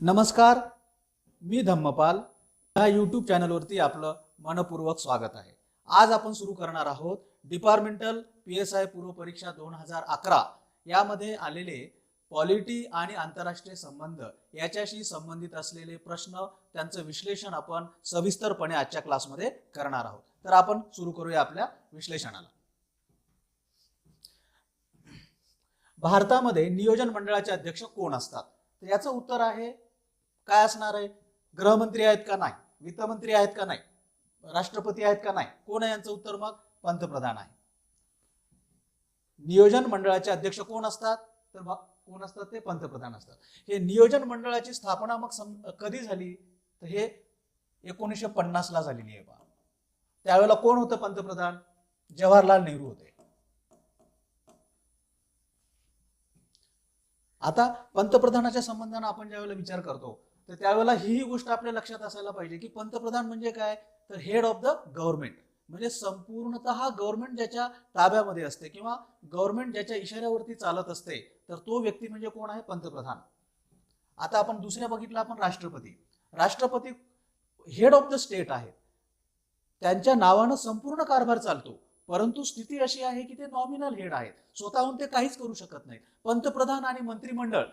नमस्कार, मी धम्मपाल. या यूट्यूब चॅनलवरती आपलं मनपूर्वक स्वागत आहे. आज आपण सुरू करणार आहोत डिपार्टमेंटल PSI पूर्व परीक्षा 2011 यामध्ये आलेले पॉलिटी आणि आंतरराष्ट्रीय संबंध याच्याशी संबंधित असलेले प्रश्न, त्यांचं विश्लेषण आपण सविस्तरपणे आजच्या क्लासमध्ये करणार आहोत. तर आपण सुरू करूया आपल्या विश्लेषणाला. भारतामध्ये नियोजन मंडळाचे अध्यक्ष कोण असतात? तर याचं उत्तर आहे काय असणार आहे? गृहमंत्री आहेत का नाही, वित्तमंत्री आहेत का नाही, राष्ट्रपती आहेत का नाही, कोण आहे यांचं उत्तर? मग पंतप्रधान आहे. नियोजन मंडळाचे अध्यक्ष कोण असतात? तर कोण असतात? ते पंतप्रधान असतात. हे नियोजन मंडळाची स्थापना मग कधी झाली? तर हे 1950 ला झालेली आहे. त्यावेळेला कोण होतं पंतप्रधान? जवाहरलाल नेहरू होते. आता पंतप्रधानाच्या संबंधाने आपण ज्यावेळेला विचार करतो तर त्यावेळेला ही गोष्ट आपल्या लक्षात असायला पाहिजे की पंतप्रधान म्हणजे काय? तर हेड ऑफ द गव्हर्नमेंट, म्हणजे संपूर्णतः गव्हर्नमेंट ज्याच्या ताब्यामध्ये असते किंवा गव्हर्नमेंट ज्याच्या इशाऱ्यावरती चालत असते तर तो व्यक्ती म्हणजे कोण आहे? पंतप्रधान. आता आपण दुसऱ्या बघितलं आपण राष्ट्रपती. राष्ट्रपती हेड ऑफ द स्टेट आहेत, त्यांच्या नावानं संपूर्ण कारभार चालतो, परंतु स्थिती अशी आहे की ते नॉमिनल हेड आहेत, स्वतःहून ते काहीच करू शकत नाहीत. पंतप्रधान आणि मंत्रिमंडळ,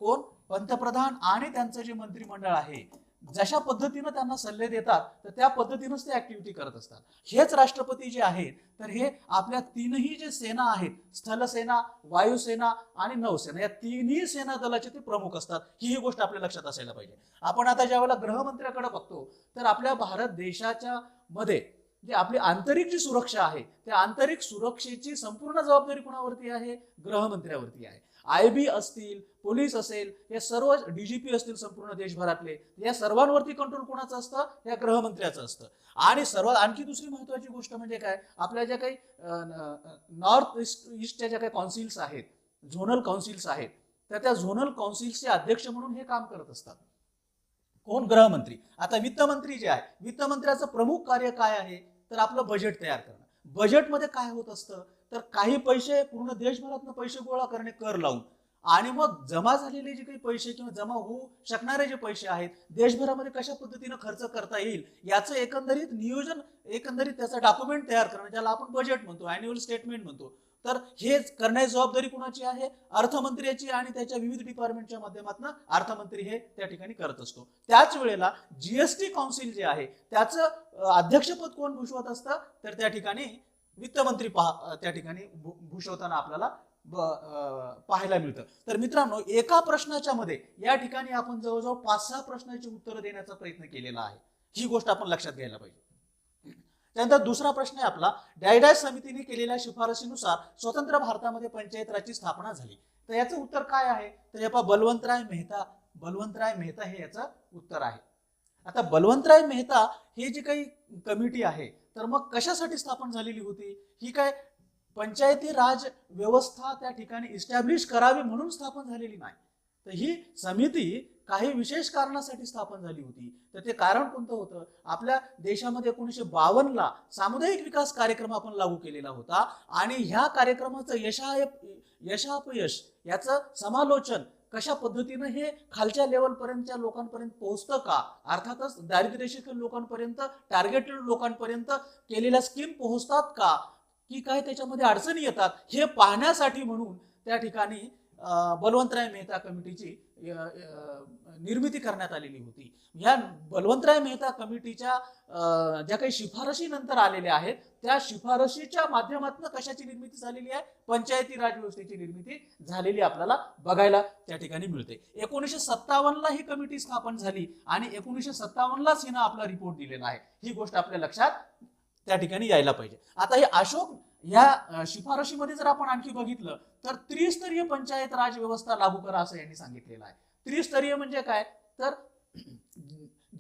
कोण? पंतप्रधान आणि त्यांचं जे मंत्रिमंडळ आहे जशा पद्धतीनं त्यांना सल्ले देतात तर त्या पद्धतीनंच ते ऍक्टिव्हिटी करत असतात. हेच राष्ट्रपती जे आहेत तर हे आपल्या तीनही जे सेना आहेत, स्थलसेना, वायुसेना आणि नौसेना, या तिन्ही सेना दलाचे ते प्रमुख असतात. ही गोष्ट आपल्या लक्षात असायला पाहिजे. आपण आता ज्यावेळेला गृहमंत्र्याकडे बघतो तर आपल्या भारत देशाच्या मध्ये जे आपली आंतरिक जी सुरक्षा आहे त्या आंतरिक सुरक्षेची संपूर्ण जबाबदारी कोणावरती आहे? गृहमंत्र्यावरती आहे. IB असतील, पोलीस असेल, हे सर्व DGP असतील संपूर्ण देशभरातले, या सर्वांवरती कंट्रोल कोणाचं असतं? या गृहमंत्र्याचं असतं. आणि सर्वात आणखी दुसरी महत्वाची गोष्ट म्हणजे काय? आपल्या ज्या काही नॉर्थ ईस्टच्या ज्या काही काउन्सिल्स आहेत, झोनल काउन्सिल्स आहेत, तर त्या झोनल काउन्सिल्सचे अध्यक्ष म्हणून हे काम करत असतात. कोण? गृहमंत्री. आता वित्तमंत्री जे आहे, वित्तमंत्र्याचं प्रमुख कार्य काय आहे? तर आपलं बजेट तयार करणं. बजेटमध्ये काय होत असतं तर काही पैसे पूर्ण देशभरातून पैसे गोळा करणे कर लावून, आणि मग जमा झालेले जे काही पैसे किंवा जमा होऊ शकणारे जे पैसे आहेत देशभरामध्ये कशा पद्धतीनं खर्च करता येईल याचं एकंदरीत नियोजन, एकंदरीत त्याचा डॉक्युमेंट तयार करणं, ज्याला आपण बजेट म्हणतो, अॅन्युअल स्टेटमेंट म्हणतो. तर हे करण्याची जबाबदारी कुणाची आहे? अर्थमंत्र्याची, आणि त्याच्या विविध डिपार्टमेंटच्या माध्यमातून अर्थमंत्री हे त्या ठिकाणी करत असतो. त्याच वेळेला GST काउन्सिल जे आहे त्याचं अध्यक्षपद कोण भूषवत असतं? तर त्या ठिकाणी वित्तमंत्री त्या ठिकाणी भूषवताना आपल्याला पाहायला मिळतं. तर मित्रांनो, एका प्रश्नाच्या मध्ये या ठिकाणी आपण जवळजवळ 5-6 प्रश्नांची उत्तरं देण्याचा प्रयत्न केलेला आहे. ही गोष्ट आपण लक्षात घ्यायला पाहिजे. त्यानंतर दुसरा प्रश्न आहे आपला, डायडॅश समितीने केलेल्या शिफारशीनुसार स्वतंत्र भारतामध्ये पंचायत राजची स्थापना झाली. तर याचं उत्तर काय आहे? तर हे बलवंतराय मेहता हे याचं उत्तर आहे. आता बलवंतराय मेहता हे जी काही कमिटी आहे तर मग कशासाठी स्थापन झालेली होती? ही काय पंचायती राज व्यवस्था त्या ठिकाणी इस्टॅब्लिश करावी म्हणून स्थापन झालेली नाही, तर ही समिती काही विशेष कारणासाठी स्थापन झाली होती. तर ते कारण कोणतं होतं? आपल्या देशामध्ये 1952 ला सामुदायिक विकास कार्यक्रम आपण लागू केलेला होता, आणि ह्या कार्यक्रमाचं यशापयश याचं समालोचन कशा पद्धतीनं हे खालच्या लेवलपर्यंतच्या लोकांपर्यंत पोहोचतं का, अर्थातच दारिद्र्य रेषेतील लोकांपर्यंत, टार्गेटेड लोकांपर्यंत केलेल्या स्कीम पोहोचतात का, की काय त्याच्यामध्ये अडचणी येतात, हे पाहण्यासाठी म्हणून त्या ठिकाणी बलवंतराय मेहता कमिटीची निर्मिती करण्यात आलेली होती. या बलवंतराय मेहता कमिटीच्या ज्या काही शिफारशी नंतर आलेल्या आहेत त्या शिफारशीच्या माध्यमातून कशाची निर्मिती झालेली आहे? पंचायती राज व्यवस्थेची निर्मिती झालेली आपल्याला बघायला त्या ठिकाणी मिळते. 1957 ला ही कमिटी स्थापन झाली आणि 1957 लाच हिनं आपला रिपोर्ट दिलेला आहे. ही गोष्ट आपल्या लक्षात त्या ठिकाणी यायला पाहिजे. आता हे अशोक या शिफारशीमध्ये जर आपण आणखी बघितलं तर त्रिस्तरीय पंचायत राज व्यवस्था लागू करा असं यांनी सांगितलेलं आहे. त्रिस्तरीय म्हणजे काय? तर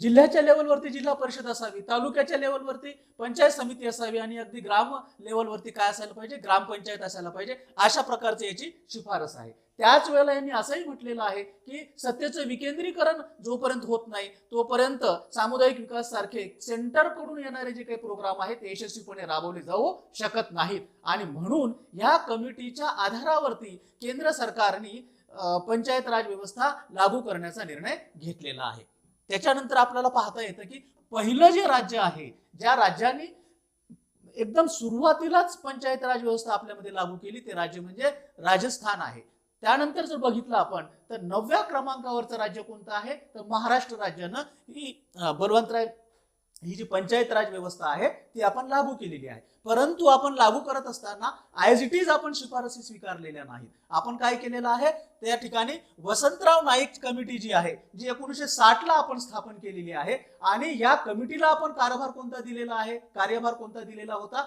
जिल्ह्याच्या लेवलवरती जिल्हा परिषद असावी, तालुक्याच्या लेवलवरती पंचायत समिती असावी, आणि अगदी ग्राम लेवलवरती काय असायला पाहिजे? ग्रामपंचायत असायला पाहिजे. अशा प्रकारची याची शिफारस आहे. त्याच वेळेला यांनी असंही म्हटलेलं आहे की सत्तेचं विकेंद्रीकरण जोपर्यंत होत नाही तोपर्यंत सामुदायिक विकास सारखे सेंटर कडून येणारे जे काही प्रोग्राम आहेत ते यशस्वीपणे राबवले जाऊ शकत नाहीत, आणि म्हणून या कमिटीच्या आधारावरती केंद्र सरकारने पंचायत राज व्यवस्था लागू करण्याचा निर्णय घेतलेला आहे. त्याच्यानंतर आपल्याला पाहता येतं की पहिलं जे राज्य आहे, ज्या राज्याने एकदम सुरुवातीलाच पंचायत राज व्यवस्था आपल्यामध्ये लागू केली, ते राज्य म्हणजे राजस्थान आहे. त्यानंतर जर बघितलं आपण तर 9व्या क्रमांकावरचं राज्य कोणतं आहे, तर महाराष्ट्र राज्यानं ही बलवंतराय ही जी पंचायत राज व्यवस्था आहे ती आपण लागू केलेली आहे. परंतु आपण लागू करत असताना ॲज इट इज आपण शिफारसी स्वीकारलेल्या नाहीत. आपण काय केलेलं आहे, त्या ठिकाणी वसंतराव नाईक कमिटी जी आहे, जी 1960 ला आपण स्थापन केलेली आहे, आणि या कमिटीला आपण कार्यभार कोणता दिलेला होता,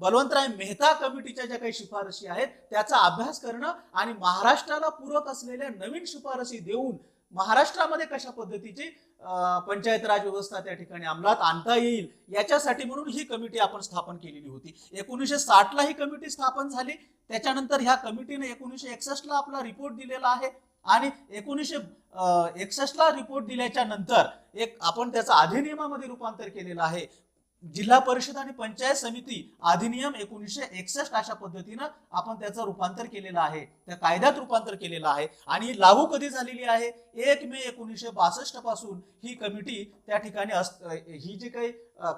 बलवंतराय मेहता कमिटीच्या ज्या काही शिफारशी आहेत त्याचा अभ्यास करणं आणि महाराष्ट्राला पूरक असलेल्या नवीन शिफारसी देऊन महाराष्ट्रामध्ये कशा पद्धतीची पंचायत राज व्यवस्था त्या ठिकाणी अंमलात आणता येईल याच्यासाठी म्हणून ही कमिटी आपण स्थापन केलेली होती. 1960 ला ही कमिटी स्थापन झाली. त्याच्यानंतर ह्या कमिटीने 1961 ला आपला रिपोर्ट दिलेला आहे, आणि 1961 ला रिपोर्ट दिल्याच्या नंतर आपण त्याचं अधिनियमामध्ये रूपांतर केलेलं आहे. जिल्हा परिषद आणि पंचायत समिती अधिनियम 1961 अशा पद्धतीनं आपण त्याचं रूपांतर केलेलं आहे, त्या कायद्यात रूपांतर केलेलं आहे. आणि लागू कधी झालेली आहे, 1 मे 1962 पासून ही कमिटी त्या ठिकाणी ही जी काही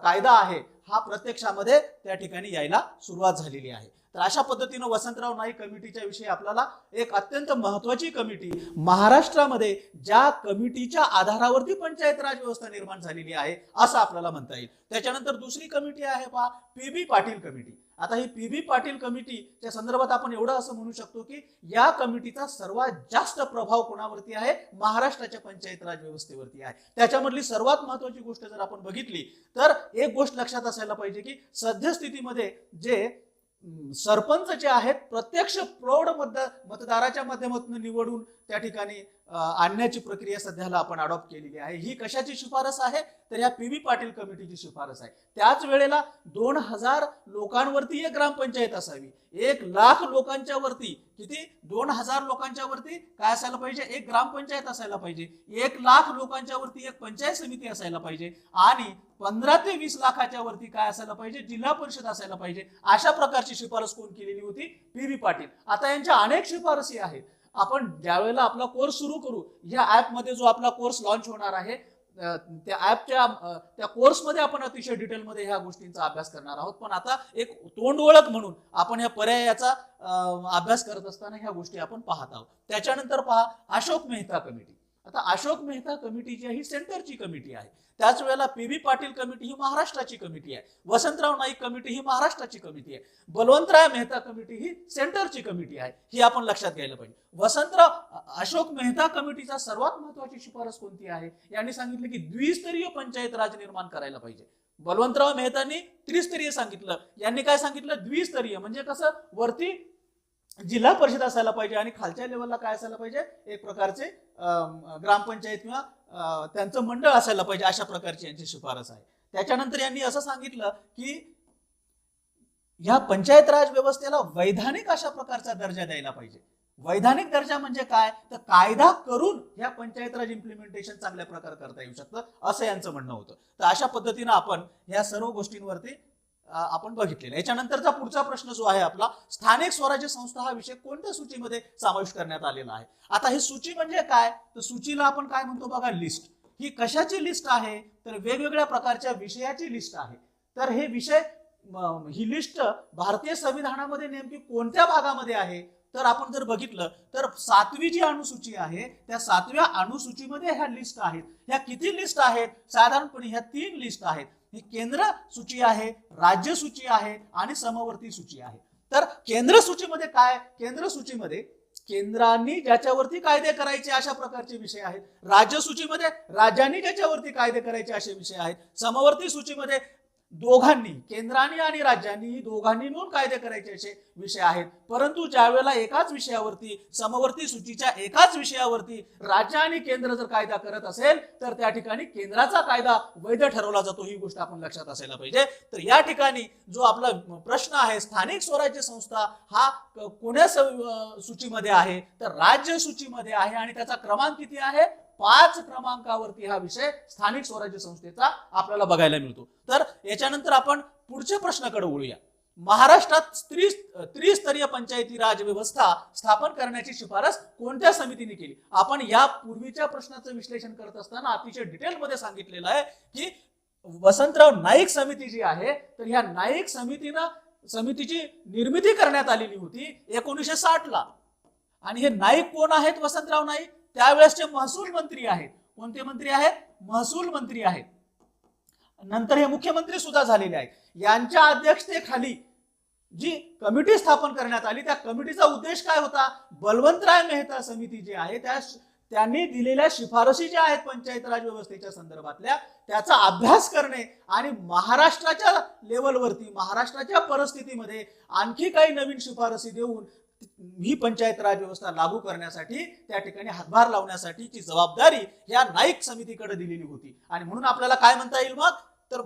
कायदा आहे हा प्रत्यक्षामध्ये त्या ठिकाणी यायला सुरुवात झालेली आहे. तर अशा पद्धतीनं वसंतराव नाईक कमिटीच्या विषयी आपल्याला एक अत्यंत महत्वाची कमिटी, महाराष्ट्रामध्ये ज्या कमिटीच्या आधारावरती पंचायत राज व्यवस्था निर्माण झालेली आहे असं आपल्याला म्हणता येईल. त्याच्यानंतर दुसरी कमिटी आहे पहा, पी.बी. पाटील कमिटी. आता ही पी.बी. पाटील कमिटीच्या संदर्भात आपण एवढं असं म्हणू शकतो की या कमिटीचा सर्वात जास्त प्रभाव कोणावरती आहे, महाराष्ट्राच्या पंचायत राज व्यवस्थेवरती आहे. त्याच्यामधली सर्वात महत्वाची गोष्ट जर आपण बघितली तर एक गोष्ट लक्षात असायला पाहिजे की सद्यस्थितीमध्ये जे सरपंच जे आहेत प्रत्यक्ष प्रौढ मतदाराच्या माध्यमातून निवडून त्या ठिकाणी आणण्याची प्रक्रिया सध्याला आपण अडॉप्ट केलेली आहे. ही कशाची शिफारस आहे, तर या पी.बी. पाटील कमिटीची शिफारस आहे. त्याच वेळेला 2000 लोकांवरती एक ग्रामपंचायत असावी. 1,00,000 लोकांच्या वरती किती, 2000 लोकांच्या वरती काय असायला पाहिजे, एक ग्रामपंचायत असायला पाहिजे. 1,00,000 लोकांच्या वरती एक पंचायत समिती असायला पाहिजे, आणि 15 ते 20 लाखाच्या वरती काय असायला पाहिजे, जिल्हा परिषद असायला पाहिजे. अशा प्रकारची शिफारस कोण केलेली होती, पी.बी. पाटील. आता यांच्या अनेक शिफारसी आहेत. आपण ज्यावेळेला आपला कोर्स सुरू करू, या ऍप मध्ये जो आपला कोर्स लॉन्च होणार आहे त्या ऍपच्या त्या कोर्समध्ये आपण अतिशय डिटेलमध्ये ह्या गोष्टींचा अभ्यास करणार आहोत. पण आता एक तोंड ओळख म्हणून आपण ह्या पर्यायाचा अभ्यास करत असताना ह्या गोष्टी आपण पाहत आहोत. त्याच्यानंतर पहा अशोक मेहता कमिटी. आता अशोक मेहता कमिटी जी आहे ही सेंटरची कमिटी आहे. त्याच वेळेला पी.बी. पाटील कमिटी ही महाराष्ट्राची कमिटी आहे. वसंतराव नाईक कमिटी ही महाराष्ट्राची कमिटी आहे. बलवंतराय मेहता कमिटी ही सेंटरची कमिटी आहे. ही आपण लक्षात घ्यायला पाहिजे. अशोक मेहता कमिटीचा सर्वात महत्वाची शिफारस कोणती आहे, यांनी सांगितलं की द्विस्तरीय पंचायत राज निर्माण करायला पाहिजे. बलवंतराव मेहतांनी त्रिस्तरीय सांगितलं, यांनी काय सांगितलं, द्विस्तरीय. म्हणजे कसं, वरती जिल्हा परिषद असायला पाहिजे आणि खालच्या लेवलला काय असायला पाहिजे, एक प्रकारचे ग्रामपंचायत किंवा त्यांचं मंडळ असायला पाहिजे. अशा प्रकारची यांची शिफारस आहे. त्याच्यानंतर यांनी असं सांगितलं की या पंचायत राज व्यवस्थेला वैधानिक अशा प्रकारचा दर्जा द्यायला पाहिजे. वैधानिक दर्जा म्हणजे काय, तर कायदा करून या पंचायत राज इम्प्लिमेंटेशन चांगल्या प्रकारे करता येऊ शकतं असं यांचं म्हणणं होतं. तर अशा पद्धतीनं आपण या सर्व गोष्टींवरती आपण बघितलेलं. याच्यानंतरचा पुढचा प्रश्न जो आहे आपला, स्थानिक स्वराज्य संस्था हा विषय कोणत्या सूचीमध्ये समाविष्ट करण्यात आलेला आहे. आता ही सूची म्हणजे काय, तर सूचीला आपण काय म्हणतो बघा, लिस्ट. ही कशाची लिस्ट आहे, तर वेगवेगळ्या प्रकारच्या विषयाची लिस्ट आहे. तर हे विषय, ही लिस्ट भारतीय संविधानामध्ये नेमकी कोणत्या भागामध्ये आहे, तर आपण जर बघितलं तर 7वी जी अनुसूची आहे त्या 7व्या अनुसूचीमध्ये ह्या लिस्ट आहेत. ह्या किती लिस्ट आहेत, साधारणपणे ह्या 3 लिस्ट आहेत. ही केंद्र सूची आहे, राज्य सूची आहे आणि समवर्ती सूची आहे. तर केंद्र सूचीमध्ये काय, केंद्र सूचीमध्ये केंद्रांनी ज्याच्यावरती कायदे करायचे अशा प्रकारचे विषय आहेत. राज्य सूचीमध्ये राज्यांनी ज्याच्यावरती कायदे करायचे असे विषय आहेत. समवर्ती सूचीमध्ये दोघांनी, केंद्रांनी आणि राज्यांनी दोघांनी मिळून कायदे करायचे असे विषय आहेत. परंतु ज्यावेळेला एकाच विषयावरती, समवर्ती सूचीच्या एकाच विषयावरती राज्य आणि केंद्र जर कायदा करत असेल तर त्या ठिकाणी केंद्राचा कायदा वैध ठरवला जातो. ही गोष्ट आपण लक्षात असायला पाहिजे. तर या ठिकाणी जो आपला प्रश्न आहे, स्थानिक स्वराज्य संस्था हा कोण्या सूचीमध्ये आहे, तर राज्य सूचीमध्ये आहे आणि त्याचा क्रमांक किती आहे, 5 क्रमांकावरती हा विषय स्थानिक स्वराज्य संस्थेचा आपल्याला बघायला मिळतो. तर याच्यानंतर आपण पुढच्या प्रश्नाकडे वळूया. महाराष्ट्रात त्रिस्तरीय पंचायती राज व्यवस्था स्थापन करण्याची शिफारस कोणत्या समितीने केली? आपण या पूर्वीच्या प्रश्नाचं विश्लेषण करत असताना अतिशय डिटेलमध्ये सांगितलेलं आहे की वसंतराव नाईक समिती जी आहे, तर ह्या नाईक समितीची निर्मिती करण्यात आलेली होती 1960 ला. आणि हे नाईक कोण आहेत? वसंतराव नाईक त्यावेळेसचे महसूल मंत्री आहेत. कोणते मंत्री आहेत? महसूल मंत्री आहेत. नंतर हे मुख्यमंत्री सुद्धा झालेले आहेत. यांच्या अध्यक्षतेखाली जी कमिटी स्थापन करण्यात आली, त्या कमिटीचा उद्देश काय होता? बलवंतराय मेहता समिती जी आहे त्यांनी दिलेल्या शिफारसी ज्या आहेत पंचायत राज व्यवस्थेच्या संदर्भातल्या, त्याचा अभ्यास करणे आणि महाराष्ट्राच्या लेवलवरती, महाराष्ट्राच्या परिस्थितीमध्ये आणखी काही नवीन शिफारसी देऊन ही पंचायत राज व्यवस्था लागू करण्यासाठी, त्या ठिकाणी हातभार लावण्यासाठीची जबाबदारी ह्या नाईक समितीकडे दिलेली होती. आणि म्हणून आपल्याला काय म्हणता येईल मग, तर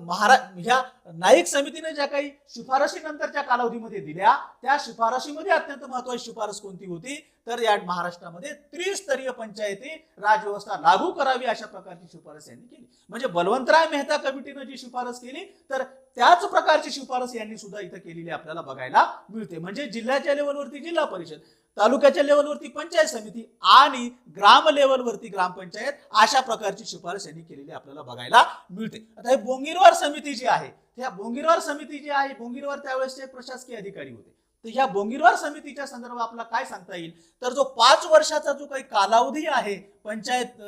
ह्या नाईक समितीने ज्या काही शिफारशी नंतरच्या कालावधीमध्ये दिल्या, त्या शिफारशीमध्ये अत्यंत महत्त्वाची शिफारस कोणती होती? तर या महाराष्ट्रामध्ये त्रिस्तरीय पंचायती राज व्यवस्था लागू करावी अशा प्रकारची शिफारस यांनी केली. म्हणजे बलवंतराय मेहता कमिटीने जी शिफारस केली, तर त्याच प्रकारची शिफारस यांनी सुद्धा इथं केलेली आपल्याला बघायला मिळते. म्हणजे जिल्ह्याच्या लेवलवरती जिल्हा परिषद, तालुक्याच्या लेवलवरती पंचायत समिती आणि ग्राम लेवलवरती ग्रामपंचायत, अशा प्रकारची शिफारस यांनी केलेली आपल्याला बघायला मिळते. आता हे बोंगीरवार समिती जी आहे, त्या बोंगीरवार समिती जी आहे, बोंगीरवार त्यावेळेसचे प्रशासकीय अधिकारी होते. तर ह्या बोंगीरवार समितीच्या संदर्भात आपल्याला काय सांगता येईल, तर जो 5 वर्षाचा जो काही कालावधी आहे पंचायत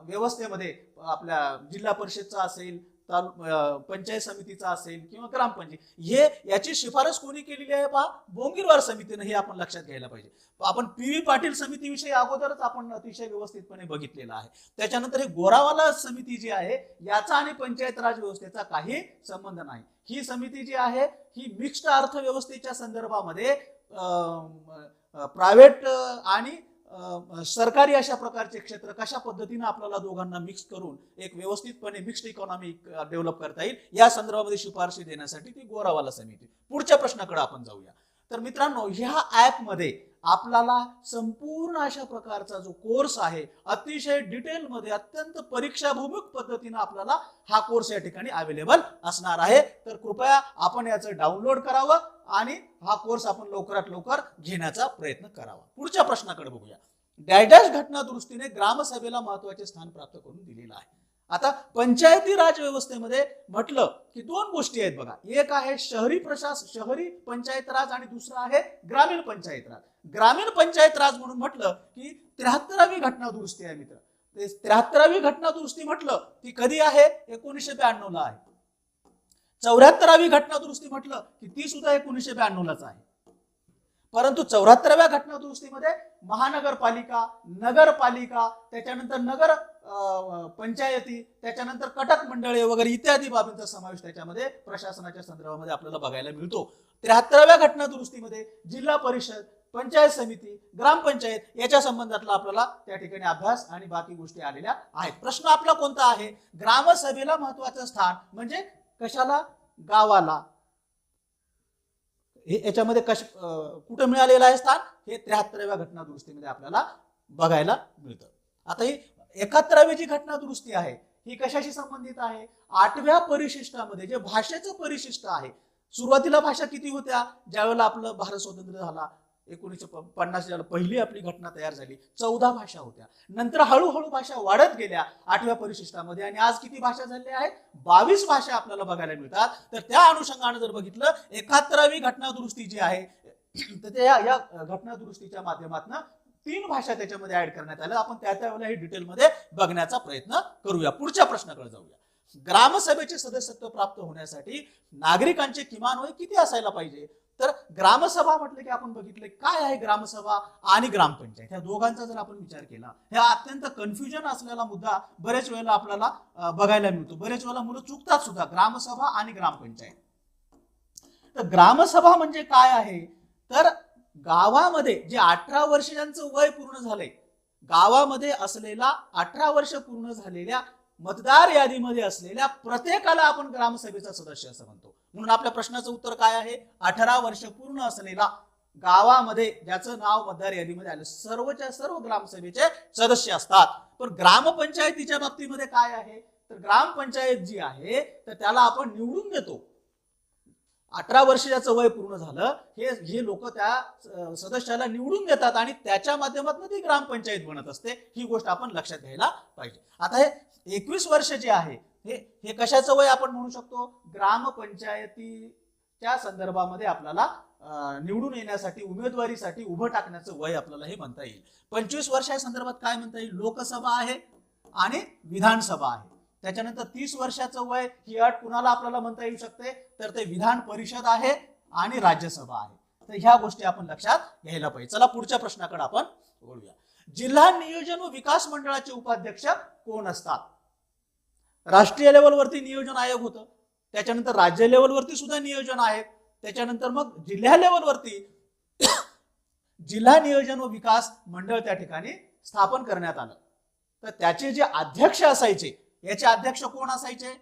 व्यवस्थेमध्ये, आपल्या जिल्हा परिषदचा असेल, पंचायत समितीचा असेल किंवा ग्रामपंचायत, हे याची शिफारस कोणी केलेली आहे? पहा, बोंगीरवार समितीने. हे आपण लक्षात घ्यायला पाहिजे. आपण PV पाटील समितीविषयी अगोदरच आपण अतिशय व्यवस्थितपणे बघितलेलं आहे. त्याच्यानंतर हे गोरावाला समिती जी आहे, याचा आणि पंचायत राज व्यवस्थेचा काही संबंध नाही. ही समिती जी आहे ही मिक्स्ड अर्थव्यवस्थेच्या संदर्भामध्ये प्रायव्हेट आणि सरकारी अशा प्रकारचे क्षेत्र कशा पद्धतीने आपल्याला दोघांना मिक्स करून एक व्यवस्थितपणे मिक्स्ड इकॉनॉमी डेव्हलप करता येईल, या संदर्भामध्ये शिफारशी देण्यासाठी ती गोरावाला समिती. पुढच्या प्रश्नाकडे आपण जाऊया. तर मित्रांनो, ह्या ऍप मध्ये आपल्याला संपूर्ण अशा प्रकारचा जो कोर्स आहे, अतिशय डिटेलमध्ये अत्यंत परीक्षाभिमुख पद्धतीने आपल्याला हा कोर्स या ठिकाणी अवेलेबल असणार आहे. तर कृपया आपण याचं डाउनलोड करावं आणि हा कोर्स आपण लवकरात लवकर घेण्याचा प्रयत्न करावा. पुढच्या प्रश्नाकडे बघूया. डॅश घटना दुरुस्तीने ग्रामसभेला महत्त्वाचे स्थान प्राप्त करून दिलेलं आहे. आता पंचायती राज व्यवस्थेमध्ये म्हटलं की 2 गोष्टी आहेत बघा. एक आहे शहरी पंचायत राज आणि दुसरा आहे ग्रामीण पंचायत राज. ग्रामीण पंचायत राज म्हणून म्हटलं की 73वी घटना दुरुस्ती आहे मित्र. 73वी घटना दुरुस्ती म्हटलं ती कधी आहे? 1992 ला आहे. 74वी घटना दुरुस्ती म्हटलं की ती सुद्धा 1992 लाच आहे. परंतु 74व्या घटना दुरुस्तीमध्ये महानगरपालिका, नगरपालिका, त्याच्यानंतर नगर पंचायती, त्याच्यानंतर कटक मंडळे वगैरे इत्यादी बाबींचा समावेश त्याच्यामध्ये प्रशासनाच्या संदर्भामध्ये आपल्याला बघायला मिळतो. 73व्या घटना दुरुस्तीमध्ये जिल्हा परिषद, पंचायत समिती, ग्रामपंचायत याच्या संबंधातला आपल्याला त्या ठिकाणी अभ्यास आणि बाकी गोष्टी आलेल्या आहेत. प्रश्न आपला कोणता आहे? ग्रामसभेला महत्त्वाचं स्थान म्हणजे कशाला? गावाला. हे याच्यामध्ये कुठे मिळालेलं आहे स्थान? हे 73व्या घटना दुरुस्तीमध्ये आपल्याला बघायला मिळतं. आता ही 71वी जी घटना दुरुस्ती आहे ही कशाशी संबंधित आहे? 8व्या परिशिष्टामध्ये जे भाषेचं परिशिष्ट आहे. सुरुवातीला भाषा किती होत्या? ज्यावेळेला आपलं भारत स्वतंत्र झाला 1950 पहिली आपली घटना तयार झाली, 14 भाषा होत्या. नंतर हळूहळू भाषा वाढत गेल्या 8व्या परिशिष्टामध्ये आणि आज किती भाषा झाल्या आहेत? 22 भाषा आपल्याला बघायला मिळतात. तर त्या अनुषंगाने जर बघितलं 71वी घटना दुरुस्ती जी आहे, तर या घटना दुरुस्तीच्या माध्यमातून 3 भाषा त्याच्यामध्ये ऍड करण्यात आल्या. आपण त्यावेळेला हे डिटेलमध्ये बघण्याचा प्रयत्न करूया. पुढच्या प्रश्नाकडे जाऊया. ग्रामसभेचे सदस्यत्व प्राप्त होण्यासाठी नागरिकांचे किमान वय किती असायला पाहिजे? तर ग्रामसभा म्हटलं की आपण बघितलं काय आहे ग्रामसभा आणि ग्रामपंचायत, ह्या दोघांचा जर आपण विचार केला, हे अत्यंत कन्फ्युजन असलेला मुद्दा बरेच वेळेला आपल्याला बघायला मिळतो. बरेच वेळेला मुलं चुकतात सुद्धा, ग्रामसभा आणि ग्रामपंचायत. तर ग्रामसभा म्हणजे काय आहे? तर गावामध्ये जे 18 वर्षांचं वय पूर्ण झालंय, गावामध्ये असलेला 18 वर्ष पूर्ण झालेल्या मतदार यादीमध्ये असलेल्या प्रत्येकाला आपण ग्रामसभेचा सदस्य असं म्हणतो. म्हणून आपल्या प्रश्नाचं उत्तर काय आहे? 18 वर्ष पूर्ण असलेला, गावामध्ये ज्याचं नाव मतदार यादीमध्ये आलं, सर्वच्या सर्व ग्रामसभेचे सदस्य असतात. पण ग्रामपंचायतीच्या बाबतीमध्ये काय आहे? तर ग्रामपंचायत जी आहे तर त्याला आपण निवडून देतो. 18 वर्षाचं वय पूर्ण झालं, हे लोक त्या सदस्याला निवडून देतात आणि त्याच्या माध्यमातून ती ग्रामपंचायत बनत असते. ही गोष्ट आपण लक्षात घ्यायला पाहिजे. आता हे 21 वर्ष जे आहे हे कशाचं वय आपण म्हणू शकतो? ग्रामपंचायतीच्या संदर्भामध्ये आपल्याला निवडून येण्यासाठी, उमेदवारीसाठी उभं टाकण्याचं वय आपल्याला हे म्हणता येईल. 25 वर्षाच्या संदर्भात काय म्हणता येईल? लोकसभा आहे आणि विधानसभा आहे. त्याच्यानंतर 30 वर्षाचं वय ही अट कुणाला आपल्याला म्हणता येऊ शकते? तर ते विधान परिषद आहे आणि राज्यसभा आहे. तर ह्या गोष्टी आपण लक्षात घ्यायला पाहिजे. चला पुढच्या प्रश्नाकडे आपण वळूया. जिल्हा नियोजन व विकास मंडळाचे उपाध्यक्ष कोण असतात? राष्ट्रीय लेवलवरती नियोजन आयोग होतं, त्याच्यानंतर राज्य लेवलवरती सुद्धा नियोजन आहे, त्याच्यानंतर मग जिल्हा लेवलवरती जिल्हा नियोजन व विकास मंडळ त्या ठिकाणी स्थापन करण्यात आलं. तर त्याचे जे अध्यक्ष असायचे, याचे अध्यक्ष कोण असायचे?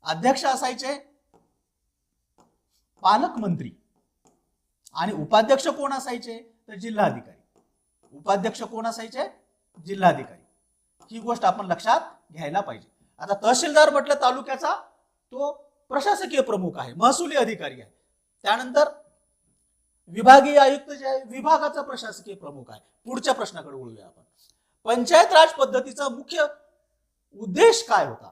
अध्यक्ष असायचे पालकमंत्री आणि उपाध्यक्ष कोण असायचे? तर जिल्हाधिकारी. उपाध्यक्ष कोण असायचे? जिल्हाधिकारी. ही गोष्ट आपण लक्षात घ्यायला पाहिजे. आता तहसीलदार म्हटलं तालुक्याचा, तो प्रशासकीय प्रमुख आहे, महसुली अधिकारी आहे. त्यानंतर विभागीय आयुक्त जे आहे, विभागाचा प्रशासकीय प्रमुख आहे. पुढच्या प्रश्नाकडे वळूया आपण. पंचायत राज पद्धतीचा मुख्य उद्देश काय होता?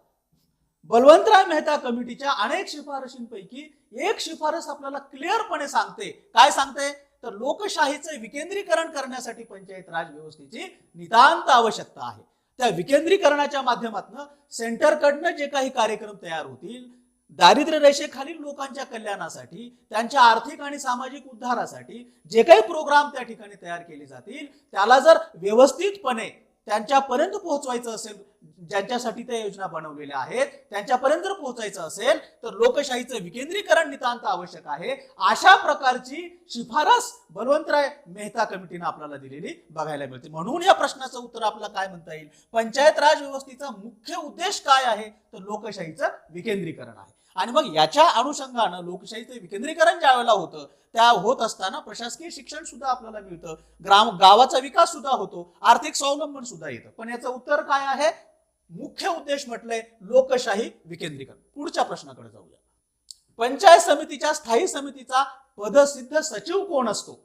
बलवंतराव मेहता कमिटीच्या अनेक शिफारशींपैकी एक शिफारस आपल्याला क्लिअरपणे सांगते. काय सांगते? तर लोकशाहीचे विकेंद्रीकरण करण्यासाठी पंचायत राज व्यवस्थेची नितांत आवश्यकता आहे. त्या विकेंद्रीकरणाच्या माध्यमातून सेंटरकडनं जे काही कार्यक्रम तयार होतील, दारिद्र्य रेषेखालील लोकांच्या कल्याणासाठी, त्यांच्या आर्थिक आणि सामाजिक उद्धारासाठी जे काही प्रोग्राम त्या ठिकाणी तयार केले जातील, त्याला जर व्यवस्थितपणे त्यांच्यापर्यंत पोहोचवायचं असेल, ज्यांच्यासाठी त्या योजना बनवलेल्या आहेत त्यांच्यापर्यंत जर पोहोचायचं असेल, तर लोकशाहीचं विकेंद्रीकरण नितांत आवश्यक आहे. अशा प्रकारची शिफारस बलवंतराव मेहता कमिटीने आपल्याला दिलेली बघायला मिळते. म्हणून या प्रश्नाचं उत्तर आपल्याला काय म्हणता येईल? पंचायत राज व्यवस्थेचा मुख्य उद्देश काय आहे? तर लोकशाहीचं विकेंद्रीकरण आहे. आणि मग याच्या अनुषंगानं लोकशाहीचं विकेंद्रीकरण ज्या वेळेला होतं, त्या होत असताना प्रशासकीय शिक्षण सुद्धा आपल्याला मिळतं, गावाचा विकास सुद्धा होतो, आर्थिक स्वावलंबन सुद्धा येतं. पण याचं उत्तर काय आहे? मुख्य उद्देश म्हटलंय लोकशाही विकेंद्रीकरण. पुढच्या प्रश्नाकडे जाऊया. पंचायत समितीच्या स्थायी समितीचा पदसिद्ध सचिव कोण असतो?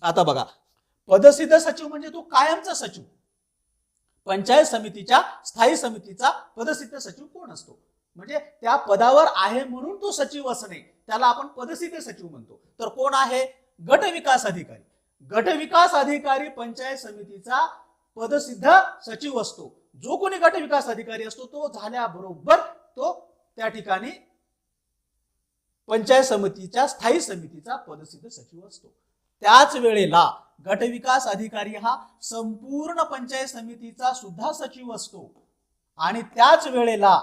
आता बघा, पदसिद्ध सचिव म्हणजे तो कायमचा सचिव. पंचायत समितीच्या स्थायी समितीचा पदसिद्ध सचिव कोण असतो? म्हणजे त्या पदावर आहे म्हणून तो सचिव असणे, त्याला आपण पदसिद्ध सचिव म्हणतो. तर कोण आहे? गट विकास अधिकारी. गट विकास अधिकारी पंचायत समितीचा पदसिद्ध सचिव असतो. जो कोणी गट विकास अधिकारी असतो तो झाल्याबरोबर तो त्या ठिकाणी पंचायत समितीच्या स्थायी समितीचा पदसिद्ध सचिव असतो. त्याच वेळेला गट विकास अधिकारी हा संपूर्ण पंचायत समितीचा सुद्धा सचिव असतो आणि त्याच वेळेला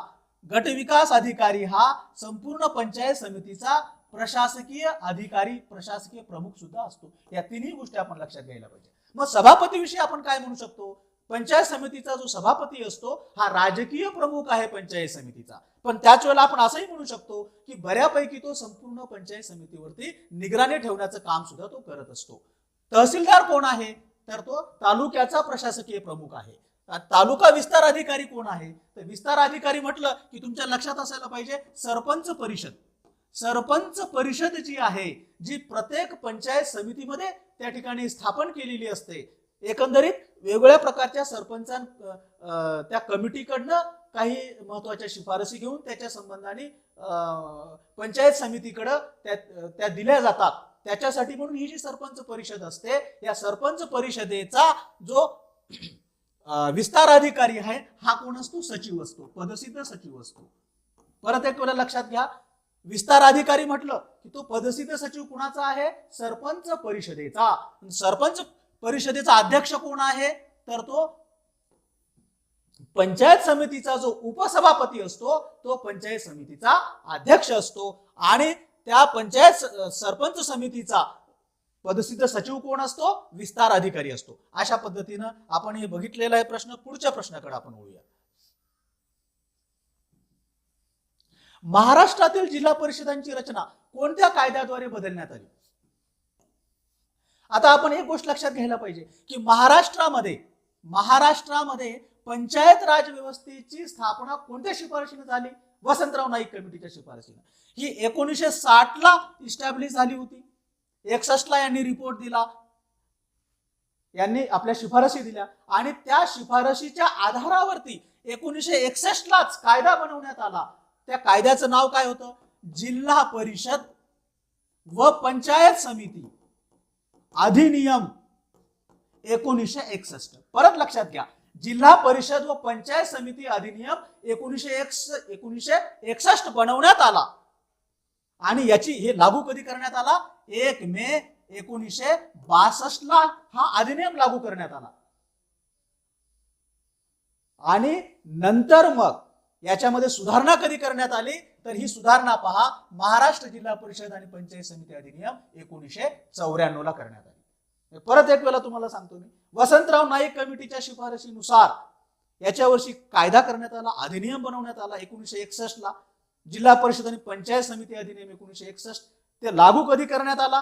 गट विकास अधिकारी हा संपूर्ण पंचायत समितीचा प्रशासकीय अधिकारी, प्रशासकीय प्रमुख सुद्धा असतो. या तिन्ही गोष्टी आपण लक्षात घ्यायला पाहिजे. मग सभापती विषयी आपण काय म्हणू शकतो? पंचायत समितीचा जो सभापती असतो हा राजकीय प्रमुख आहे पंचायत समितीचा. पण त्याच वेळेला आपण असंही म्हणू शकतो की बऱ्यापैकी तो संपूर्ण पंचायत समितीवरती निगराणी ठेवण्याचं काम सुद्धा तो करत असतो. तहसीलदार कोण आहे? तर तो तालुक्याचा प्रशासकीय प्रमुख आहे. तालुका विस्तार अधिकारी कोण आहे? तर विस्तार अधिकारी म्हटलं की तुमच्या लक्षात असायला पाहिजे सरपंच परिषद. सरपंच परिषद जी आहे, जी प्रत्येक पंचायत समितीमध्ये त्या ठिकाणी स्थापन केलेली असते. एकंदरीत वेगवेगळ्या प्रकारच्या सरपंचां त्या कमिटीकडनं काही महत्वाच्या शिफारसी घेऊन त्याच्या संबंधाने पंचायत समितीकडे त्या दिल्या जातात. त्याच्यासाठी म्हणून ही जी सरपंच परिषद असते, या सरपंच परिषदेचा जो विस्तार अधिकारी आहे हा कोण असतो? सचिव असतो, पदसिद्ध सचिव असतो. परत एक वेळा लक्षात घ्या, विस्तार अधिकारी म्हटलं की तो पदसिद्ध सचिव कुणाचा आहे? सरपंच परिषदेचा. सरपंच परिषदेचा अध्यक्ष कोण आहे? तर तो पंचायत समितीचा जो उपसभापती असतो तो पंचायत समितीचा अध्यक्ष असतो आणि त्या पंचायत सरपंच समितीचा पदसिद्ध सचिव कोण असतो? विस्तार अधिकारी असतो. अशा पद्धतीनं आपण हे बघितलेला आहे प्रश्न. पुढच्या प्रश्नाकडे आपण वळूया. महाराष्ट्रातील जिल्हा परिषदांची रचना कोणत्या कायद्याद्वारे बदलण्यात आली? आता आपण एक गोष्ट लक्षात घ्यायला पाहिजे की महाराष्ट्रामध्ये पंचायत राज व्यवस्थेची स्थापना कोणत्या शिफारशीने झाली? वसंतराव नाईक कमिटीच्या शिफारशीनं. ही 1960 ला इस्टॅब्लिश झाली होती. 61 ला यांनी रिपोर्ट दिला, यांनी आपल्या शिफारशी दिल्या आणि त्या शिफारशीच्या आधारावरती 1961 लाच कायदा बनवण्यात आला. त्या कायद्याचं नाव काय होतं? जिल्हा परिषद व पंचायत समिती अधिनियम 1961. परत लक्षात घ्या, जिल्हा परिषद व पंचायत समिती अधिनियम 1961 बनवण्यात आला आणि याची हे लागू कधी करण्यात आला? 1 मे 1962 ला हा अधिनियम लागू करण्यात आला. आणि नंतर मग याच्यामध्ये सुधारणा कधी करण्यात आली? तर ही सुधारणा पहा, महाराष्ट्र जिल्हा परिषद आणि पंचायत समिती अधिनियम 1994 ला करण्यात आली. परत एक वेळा तुम्हाला सांगतो मी, वसंतराव नाईक कमिटीच्या शिफारशीनुसार याच्यावर्षी कायदा करण्यात आला, अधिनियम बनवण्यात आला 1961 ला. जिल्हा परिषद आणि पंचायत समिती अधिनियम 1961 ते लागू कधी करण्यात आला?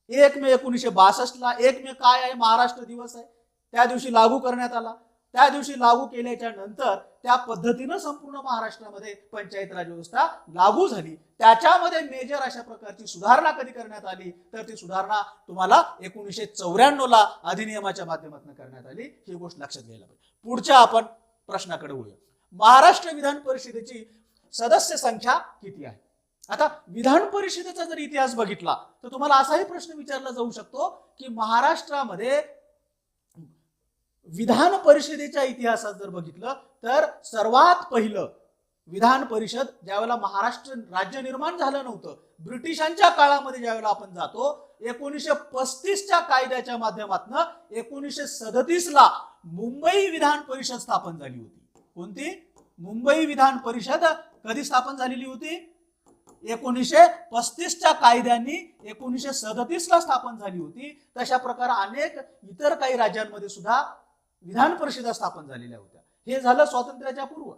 1 मे 1962 ला. 1 मे काय आहे? महाराष्ट्र दिवस आहे, त्या दिवशी लागू करण्यात आला. त्या दिवशी लागू केल्याच्या नंतर त्या पद्धतीनं संपूर्ण महाराष्ट्रामध्ये पंचायत राज व्यवस्था लागू झाली. त्याच्यामध्ये मेजर अशा प्रकारची सुधारणा कधी करण्यात आली? तर ती सुधारणा तुम्हाला 1994 ला अधिनियमाच्या माध्यमातून करण्यात आली. ही गोष्ट लक्षात घ्यायला पाहिजे. पुढच्या आपण प्रश्नाकडे वळूया. महाराष्ट्र विधान परिषदेची सदस्य संख्या किती आहे? आता विधान परिषदेचा जर इतिहास बघितला तर तुम्हाला असाही प्रश्न विचारला जाऊ शकतो की महाराष्ट्रामध्ये विधान परिषदेच्या इतिहासात जर बघितलं तर सर्वात पहिलं विधान परिषद ज्यावेळेला महाराष्ट्र राज्य निर्माण झालं नव्हतं, ब्रिटिशांच्या काळामध्ये ज्यावेळेला आपण जातो, 1935च्या कायद्याच्या माध्यमातून 1937 ला मुंबई विधान परिषद स्थापन झाली होती. कोणती? मुंबई विधान परिषद कधी स्थापन झालेली होती? 1935च्या कायद्यांनी 1937 ला स्थापन झाली होती. तशा प्रकारे अनेक इतर काही राज्यांमध्ये सुद्धा विधान परिषदा स्थापन झालेल्या होत्या. हे झालं स्वातंत्र्याच्या पूर्व.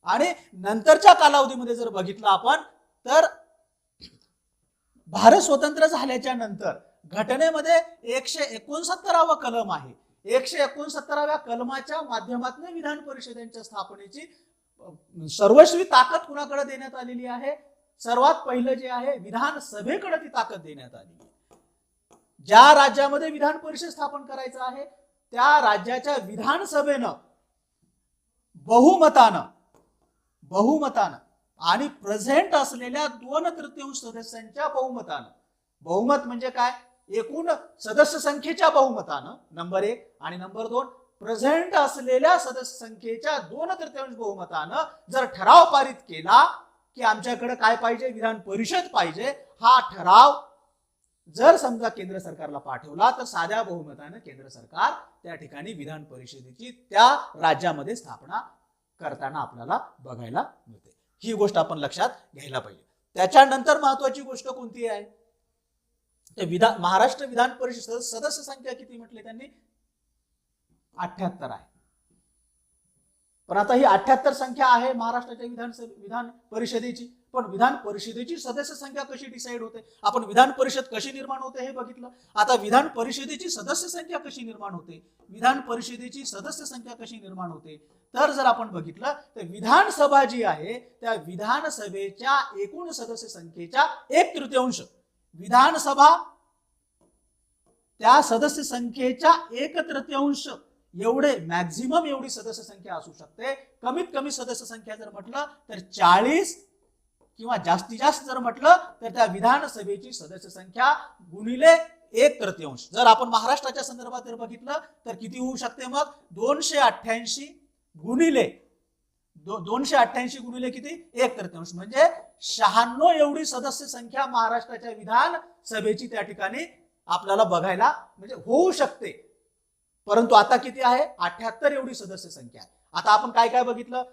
आणि नंतरच्या कालावधीमध्ये जर बघितलं आपण तर भारत स्वतंत्र झाल्याच्या नंतर घटनेमध्ये 169वा कलम आहे. 169व्या कलमाच्या माध्यमातून विधान परिषदेच्या स्थापनेची सर्वस्वी ताकद कुणाकडे देण्यात आलेली आहे? सर्वात पहिलं जे आहे विधानसभेकडे ती ताकद देण्यात आली. ज्या राज्यामध्ये विधान परिषद स्थापन करायचं आहे त्या राज्याच्या विधानसभेनं बहुमतानं आणि प्रेझेंट असलेल्या 2/3 सदस्यांच्या बहुमतानं, बहुमत म्हणजे काय? एकूण सदस्य संख्येच्या बहुमतानं, नंबर 1. आणि नंबर 2, प्रेझेंट असलेल्या सदस्य संख्येच्या 2/3 बहुमतानं जर ठराव पारित केला की आमच्याकडे काय पाहिजे? विधान परिषद पाहिजे. हा ठराव जर समजा केंद्र सरकारला पाठवला तर साध्या बहुमतानं केंद्र सरकार त्या ठिकाणी विधान परिषदेची त्या राज्यामध्ये स्थापना करताना आपल्याला बघायला मिळते. ही गोष्ट आपण लक्षात घ्यायला पाहिजे. त्याच्यानंतर महत्वाची गोष्ट कोणती आहे? महाराष्ट्र विधान परिषद सदस्य संख्या किती म्हटले त्यांनी? 78 आहे. पण आता ही 78 संख्या आहे महाराष्ट्राच्या विधान परिषदेची. पण विधान परिषदेची सदस्य संख्या कशी डिसाईड होते? आपण विधान परिषद कशी निर्माण होते हे बघितलं. आता विधान परिषदेची सदस्य संख्या कशी निर्माण होते? विधान परिषदेची सदस्य संख्या कशी निर्माण होते? तर जर आपण बघितलं तर विधानसभा जी आहे त्या विधानसभेच्या एकूण सदस्य संख्येच्या 1/3 विधानसभा त्या सदस्य संख्येच्या 1/3 एवढे मॅक्झिमम एवढी सदस्य संख्या असू शकते. कमीत कमी सदस्य संख्या जर म्हटलं तर 40 किंवा जास्तीत जास्त जर म्हटलं तर त्या विधानसभेची सदस्य संख्या गुणिले 1/3. जर आपण महाराष्ट्राच्या संदर्भात जर बघितलं तर किती होऊ शकते? मग 288 गुणिले 288 गुणिले किती? 1/3 म्हणजे 96 एवढी सदस्य संख्या महाराष्ट्राच्या विधानसभेची त्या ठिकाणी आपल्याला बघायला म्हणजे होऊ शकते. परंतु आता किती आहे? 78 एवढी सदस्य संख्या आहे. आता आपण काय काय बघितलं?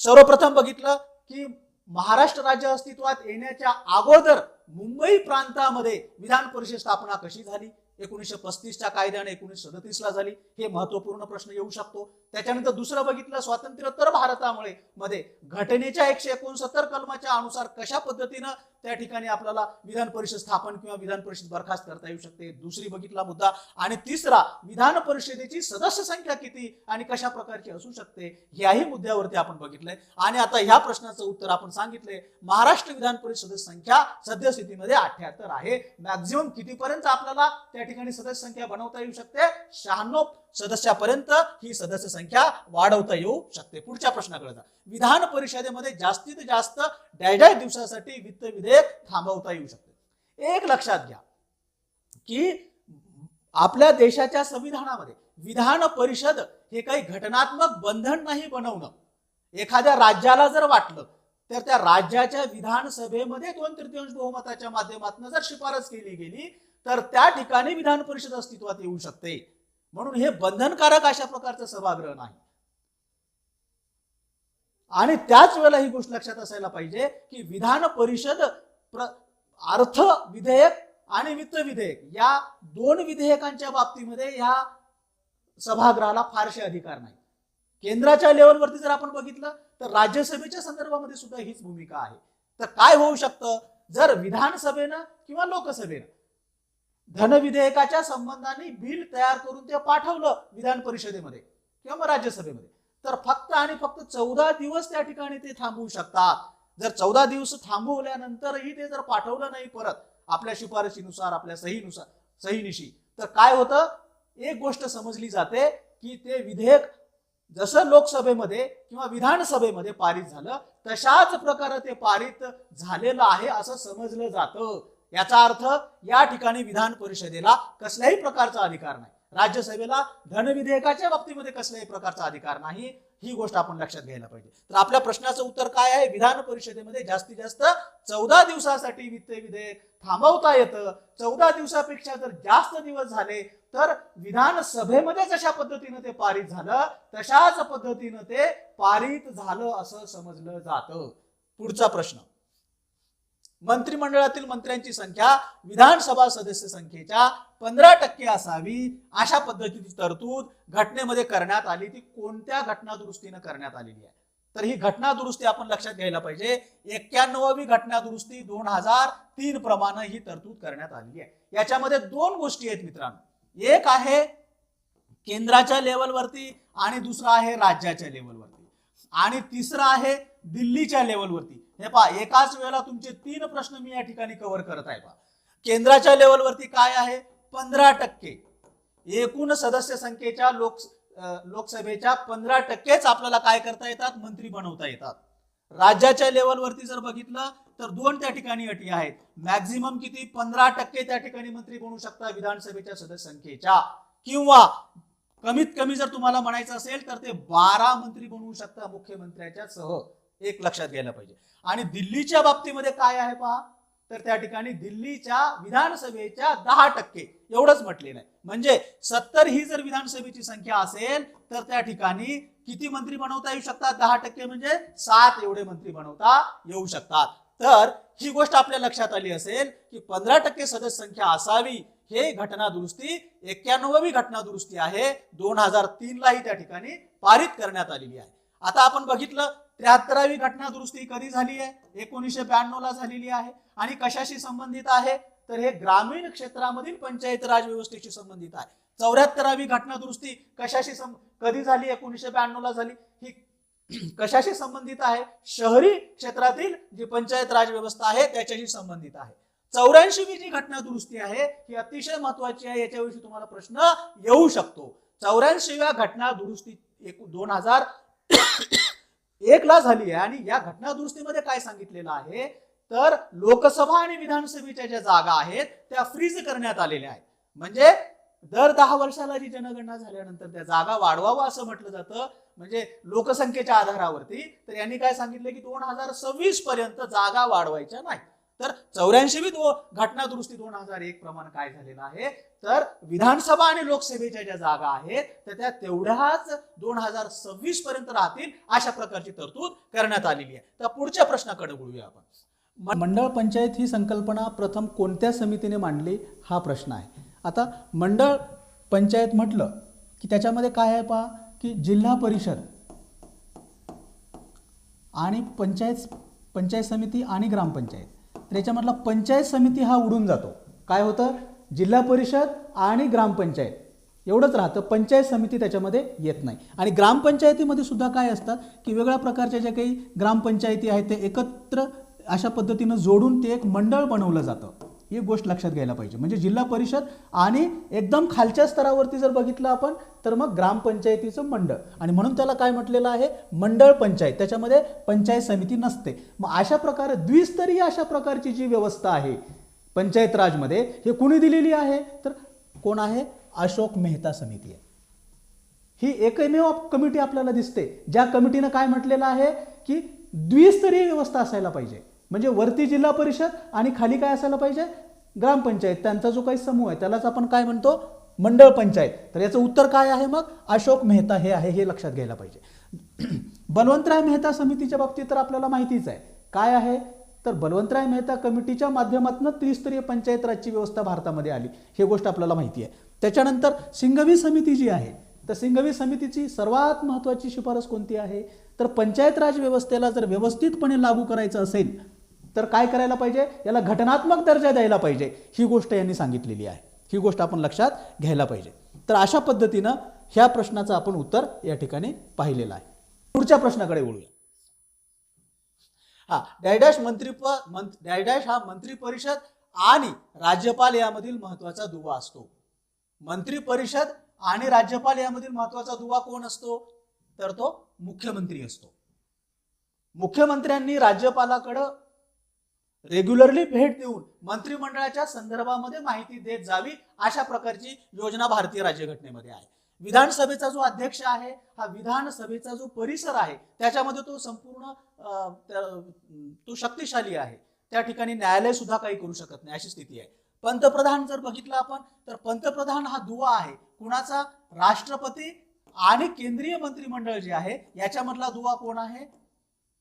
सर्वप्रथम बघितलं की महाराष्ट्र राज्य अस्तित्वात येण्याच्या अगोदर मुंबई प्रांतामध्ये विधान परिषद स्थापना कशी झाली? 1935च्या कायद्याने 1937 ला झाली. हे महत्वपूर्ण प्रश्न येऊ शकतो. त्याच्यानंतर दुसरं बघितलं स्वातंत्र्योत्तर भारतामुळे मध्ये घटनेच्या 169 कलमाच्या अनुसार कशा पद्धतीनं त्या ठिकाणी आपल्याला विधान परिषद स्थापन किंवा विधान परिषद बरखास्त करता येऊ शकते. दुसरी बघितला मुद्दा. आणि तिसरा, विधान परिषदेची सदस्य संख्या किती आणि कशा प्रकारची असू शकते, याही मुद्द्यावरती आपण बघितलंय. आणि आता ह्या प्रश्नाचं उत्तर आपण सांगितलंय. महाराष्ट्र विधान परिषद संख्या सद्यस्थितीमध्ये 78 आहे. मॅक्झिमम कितीपर्यंत आपल्याला त्या ठिकाणी सदस्य संख्या बनवता येऊ शकते? 96 सदस्यापर्यंत ही सदस्य संख्या वाढवता येऊ शकते. पुढच्या प्रश्नाकडे जा. विधान परिषदेमध्ये जास्तीत जास्त डॅश दिवसासाठी वित्त विधेयक थांबवता येऊ शकते. एक लक्षात घ्या की आपल्या देशाच्या संविधानामध्ये विधान परिषद हे काही घटनात्मक बंधन नाही बनवणं. एखाद्या राज्याला जर वाटलं तर त्या राज्याच्या विधानसभेमध्ये 2/3 बहुमताच्या माध्यमातून जर शिफारस केली गेली तर त्या ठिकाणी विधान परिषद अस्तित्वात येऊ शकते. म्हणून हे बंधनकारक अशा प्रकारचं सभागृह नाही. आणि त्याच वेळेला ही गोष्ट लक्षात असायला पाहिजे की विधान परिषद अर्थ विधेयक आणि वित्त विधेयक या दोन विधेयकांच्या बाबतीमध्ये या सभागृहाला फारसे अधिकार नाही. केंद्राच्या लेवलवरती जर आपण बघितलं तर राज्यसभेच्या संदर्भामध्ये सुद्धा हीच भूमिका आहे. तर काय होऊ शकतं, जर विधानसभेनं किंवा लोकसभेनं धन विधेयकाच्या संबंधाने बिल तयार करून ते पाठवलं विधान परिषदेमध्ये किंवा मग राज्यसभेमध्ये, तर फक्त आणि फक्त 14 दिवस त्या ठिकाणी ते थांबवू शकतात. जर 14 दिवस थांबवल्यानंतरही ते जर पाठवलं नाही परत आपल्या शिफारशीनुसार, आपल्या सहीनिशी, तर काय होतं, एक गोष्ट समजली जाते की ते विधेयक जसं लोकसभेमध्ये किंवा विधानसभेमध्ये पारित झालं तशाच प्रकारे ते पारित झालेलं आहे असं समजलं जातं. याचा अर्थ या ठिकाणी विधान परिषदेला कसल्याही प्रकारचा अधिकार नाही. राज्यसभेला धन विधेयकाच्या बाबतीमध्ये कसल्याही प्रकारचा अधिकार नाही. ही गोष्ट आपण लक्षात घ्यायला पाहिजे. तर आपल्या प्रश्नाचं उत्तर काय आहे? विधान परिषदेमध्ये जास्तीत जास्त 14 दिवसासाठी वित्त विधेयक थांबवता येतं. 14 दिवसापेक्षा जर जास्त दिवस झाले तर विधानसभेमध्ये जशा पद्धतीनं ते पारित झालं तशाच पद्धतीनं ते पारित झालं असं समजलं जातं. पुढचा प्रश्न, मंत्रिमंडळातील मंत्र्यांची संख्या विधानसभा सदस्य संख्येच्या 15% असावी अशा पद्धतीची तरतूद घटनेमध्ये करण्यात आली. ती कोणत्या घटना दुरुस्तीने करण्यात आलेली आहे? तर ही घटना दुरुस्ती आपण लक्षात घ्यायला पाहिजे. 91वी घटना दुरुस्ती 2003 प्रमाणे ही तरतूद करण्यात आलेली आहे. याच्यामध्ये दोन गोष्टी आहेत मित्रांनो. एक आहे केंद्राच्या लेवलवरती आणि दुसरा आहे राज्याच्या लेवलवरती आणि तिसरा आहे दिल्लीच्या लेवलवरती. हे पहा, एकाच वेळेला तुमचे 3 प्रश्न मी या ठिकाणी कव्हर करत आहे. पहा, केंद्राच्या लेवलवरती काय आहे? 15%. एकूण सदस्य संख्येच्या लोकसभेच्या 15%च आपल्याला काय करता येतात? मंत्री बनवता येतात. राज्याच्या लेवलवरती जर बघितलं तर 2 त्या ठिकाणी अटी आहेत. मॅक्झिमम किती? 15% त्या ठिकाणी मंत्री बनवू शकता विधानसभेच्या सदस्य संख्येच्या, किंवा कमीत कमी जर तुम्हाला म्हणायचं असेल तर ते 12 मंत्री बनवू शकता मुख्यमंत्र्याच्या सह. एक लक्षात घ्यायला पाहिजे. आणि दिल्लीच्या बाबतीमध्ये काय आहे पहा, तर त्या ठिकाणी दिल्लीच्या विधानसभेच्या 10% एवढंच म्हटलेलं आहे. म्हणजे 70 ही जर विधानसभेची संख्या असेल तर त्या ठिकाणी किती मंत्री बनवता येऊ शकतात? 10% म्हणजे 7 एवढे मंत्री बनवता येऊ शकतात. तर ही गोष्ट आपल्या लक्षात आली असेल की 15% सदस्य संख्या असावी. हे घटना दुरुस्ती 91वी घटना दुरुस्ती आहे. 2003 लाही त्या ठिकाणी पारित करण्यात आलेली आहे. आता आपण बघितलं 73वी घटना दुरुस्ती कधी झाली आहे? 1992 ला झालेली आहे. आणि कशाशी संबंधित आहे? तर हे ग्रामीण क्षेत्रामधील पंचायत राज व्यवस्थेशी संबंधित आहे. 74वी घटना दुरुस्ती कधी झाली? 1992 ला झाली. ही कशाशी संबंधित आहे? शहरी क्षेत्रातील जी पंचायत राज व्यवस्था आहे त्याच्याशी संबंधित आहे. 84वी जी घटना दुरुस्ती आहे ही अतिशय महत्वाची आहे. याच्याविषयी तुम्हाला प्रश्न येऊ शकतो. 84व्या घटना दुरुस्ती 2001 ला झाली आहे. आणि या घटना दुरुस्तीमध्ये काय सांगितलेलं आहे तर लोकसभा आणि विधानसभेच्या ज्या जागा आहेत त्या फ्रीज करण्यात आलेल्या आहेत. म्हणजे दर 10 वर्षाला जी जनगणना झाल्यानंतर त्या जागा वाढवावं असं म्हटलं जातं. म्हणजे लोकसंख्येच्या आधारावरती. तर यांनी काय सांगितलं की 2026 पर्यंत जागा वाढवायच्या नाही. तर 84वी घटना दुरुस्ती 2001 प्रमाणे काय झालेलं आहे तर विधानसभा आणि लोकसभेच्या ज्या जागा आहेत तर त्या तेवढ्याच 2026 पर्यंत राहतील अशा प्रकारची तरतूद करण्यात आलेली आहे. तर पुढच्या प्रश्नाकडे वळूया आपण. मंडळ पंचायत ही संकल्पना प्रथम कोणत्या समितीने मांडली हा प्रश्न आहे. आता मंडळ पंचायत म्हटलं की त्याच्यामध्ये काय आहे पहा की जिल्हा परिषद आणि पंचायत समिती आणि ग्रामपंचायत. तर याच्यामधला पंचायत समिती हा उडून जातो. काय होतं, जिल्हा परिषद आणि ग्रामपंचायत एवढंच राहतं, पंचायत समिती त्याच्यामध्ये येत नाही. आणि ग्रामपंचायतीमध्ये सुद्धा काय असतात की वेगळ्या प्रकारच्या ज्या काही ग्रामपंचायती आहेत ते एकत्र अशा पद्धतीनं जोडून ते एक मंडळ बनवलं जातं. ही गोष्ट लक्षात घ्यायला पाहिजे. म्हणजे जिल्हा परिषद आणि एकदम खालच्या स्तरावरती जर बघितलं आपण तर मग ग्रामपंचायतीचं मंडळ, आणि म्हणून त्याला काय म्हटलेलं आहे, मंडळ पंचायत. त्याच्यामध्ये पंचायत समिती नसते. मग अशा प्रकारे द्विस्तरीय अशा प्रकारची जी व्यवस्था आहे पंचायत राजमध्ये, हे कुणी दिलेली आहे, तर कोण आहे, अशोक मेहता समिती आहे. ही एकमेव कमिटी आपल्याला दिसते ज्या कमिटीनं काय म्हटलेलं आहे की द्विस्तरीय व्यवस्था असायला पाहिजे. म्हणजे वरती जिल्हा परिषद आणि खाली काय असायला पाहिजे, ग्रामपंचायत. त्यांचा जो काही समूह आहे त्यालाच आपण काय म्हणतो, मंडळ पंचायत. तर याचं उत्तर काय आहे मग, अशोक मेहता हे आहे. हे लक्षात घ्यायला पाहिजे. बलवंतराय मेहता समितीच्या बाबतीत तर आपल्याला माहितीच आहे काय आहे, तर बलवंतराय मेहता कमिटीच्या माध्यमातून त्रिस्तरीय पंचायत राजची व्यवस्था भारतामध्ये आली, ही गोष्ट आपल्याला माहिती आहे. त्याच्यानंतर सिंघवी समिती जी आहे, तर सिंघवी समितीची सर्वात महत्त्वाची शिफारस कोणती आहे, तर पंचायत राज व्यवस्थेला जर व्यवस्थितपणे लागू करायचं असेल तर काय करायला पाहिजे, याला घटनात्मक दर्जा द्यायला पाहिजे. ही गोष्ट यांनी सांगितलेली आहे. ही गोष्ट आपण लक्षात घ्यायला पाहिजे. तर अशा पद्धतीनं ह्या प्रश्नाचं आपण उत्तर या ठिकाणी पाहिलेलं आहे. पुढच्या प्रश्नाकडे वळूया. डॅश हा मंत्री परिषद आणि राज्यपाल यामधील महत्वाचा दुवा असतो. मंत्री परिषद आणि राज्यपाल यामधील महत्वाचा दुवा कोण असतो, तर तो मुख्यमंत्री असतो. मुख्यमंत्र्यांनी राज्यपालाकडे रेग्युलरली भेट देऊन मंत्रिमंडळाच्या संदर्भामध्ये माहिती देत जावी, अशा प्रकारची योजना भारतीय राज्यघटनेमध्ये आहे. विधानसभेचा जो अध्यक्ष आहे, हा विधानसभेचा जो परिसर आहे त्याच्यामध्ये तो संपूर्ण तो शक्तिशाली आहे. त्या ठिकाणी न्यायालय सुद्धा काही करू शकत नाही अशी स्थिती आहे. पंतप्रधान जर बघितलं आपण तर पंतप्रधान हा दुवा आहे कुणाचा, राष्ट्रपती आणि केंद्रीय मंत्रिमंडळ जे आहे याच्यामधला दुवा कोण आहे,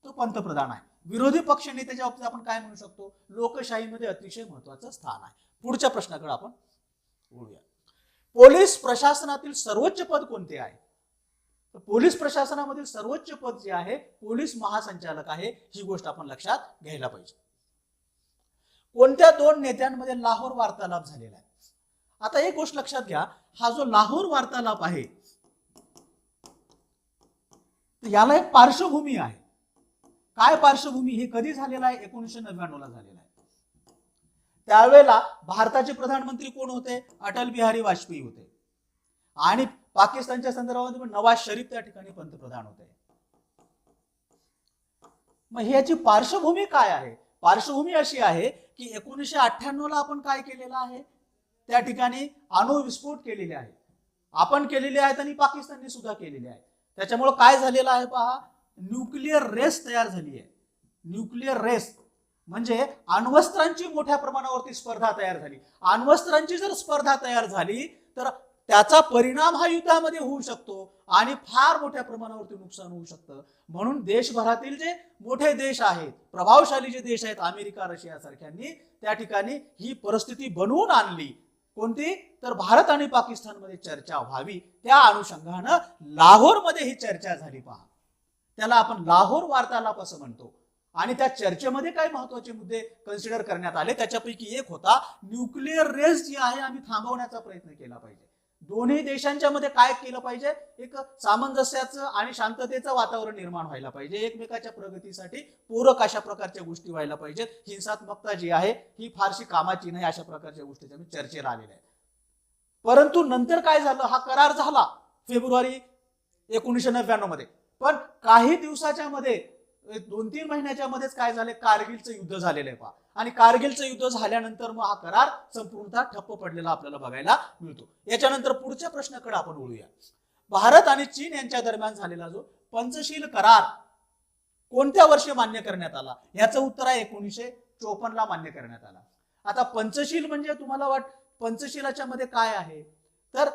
तो पंतप्रधान आहे. विरोधी पक्ष नेत्याच्या बाबतीत आपण काय म्हणू शकतो, लोकशाहीमध्ये अतिशय महत्वाचं स्थान आहे. पुढच्या प्रश्नाकडे आपण वळूया. पोलीस प्रशासनातील सर्वोच्च पद कोणते आहे, तर पोलीस प्रशासनामधील सर्वोच्च पद जे आहे पोलीस महासंचालक आहे. ही गोष्ट आपण लक्षात घ्यायला पाहिजे. कोणत्या दोन नेत्यांमध्ये लाहोर वार्तालाप झालेला आहे. आता एक गोष्ट लक्षात घ्या, हा जो लाहोर वार्तालाप आहे याला एक पार्श्वभूमी आहे. काय पार्श्वभूमी, हे कधी झालेला आहे, 1999 ला झालेला आहे. त्यावेळेला भारताचे प्रधानमंत्री कोण होते, अटल बिहारी वाजपेयी होते. आणि पाकिस्तानच्या संदर्भामध्ये नवाज शरीफ त्या ठिकाणी पंतप्रधान होते. मग ह्याची पार्श्वभूमी काय आहे, पार्श्वभूमी अशी आहे की 1998 ला आपण काय केलेलं आहे, त्या ठिकाणी अणुविस्फोट केलेले आहेत. आपण केलेले आहेत आणि पाकिस्तानने सुद्धा केलेले आहेत. त्याच्यामुळे काय झालेलं आहे पहा, न्यूक्लिअर रेस तयार झाली आहे. न्यूक्लिअर रेस म्हणजे अण्वस्त्रांची मोठ्या प्रमाणावरती स्पर्धा तयार झाली. अण्वस्त्रांची जर स्पर्धा तयार झाली तर त्याचा परिणाम हा युद्धामध्ये होऊ शकतो आणि फार मोठ्या प्रमाणावरती नुकसान होऊ शकतं. म्हणून देशभरातील जे मोठे देश आहेत, प्रभावशाली जे देश आहेत, अमेरिका, रशिया सारख्यांनी त्या ठिकाणी ही परिस्थिती बनवून आणली. कोणती, तर भारत आणि पाकिस्तान मध्ये चर्चा व्हावी. त्या अनुषंगानं लाहोरमध्ये ही चर्चा झाली. पहा, त्याला आपण लाहोर वार्तालाप असं म्हणतो. आणि त्या चर्चेमध्ये काय महत्वाचे मुद्दे कन्सिडर करण्यात आले, त्याच्यापैकी एक होता न्यूक्लिअर रेस जी आहे आम्ही थांबवण्याचा प्रयत्न केला पाहिजे. दोन्ही देशांच्या मध्ये काय केलं पाहिजे, एक सामंजस्याचं आणि शांततेचं वातावरण निर्माण व्हायला पाहिजे. एकमेकाच्या प्रगतीसाठी पूरक अशा प्रकारच्या गोष्टी व्हायला पाहिजेत. हिंसात्मकता जी आहे ही फारशी कामाची नाही, अशा प्रकारच्या गोष्टी चर्चेला आलेल्या आहेत. परंतु नंतर काय झालं, हा करार झाला फेब्रुवारी 1999 मध्ये. पण काही दिवसाच्या मध्ये 2-3 महिन्याच्या मध्येच काय झाले, कारगिलचं युद्ध झालेलं आहे पहा. आणि कारगिलचं युद्ध झाल्यानंतर मग हा करार संपूर्णतः ठप्प पडलेला आपल्याला बघायला मिळतो. याच्यानंतर पुढच्या प्रश्नाकडे आपण वळूया. भारत आणि चीन यांच्या दरम्यान झालेला जो पंचशील करार कोणत्या वर्षी मान्य करण्यात आला, याचं उत्तर आहे 1954 ला मान्य करण्यात आला. आता पंचशील म्हणजे तुम्हाला पंचशीलाच्या मध्ये काय आहे, तर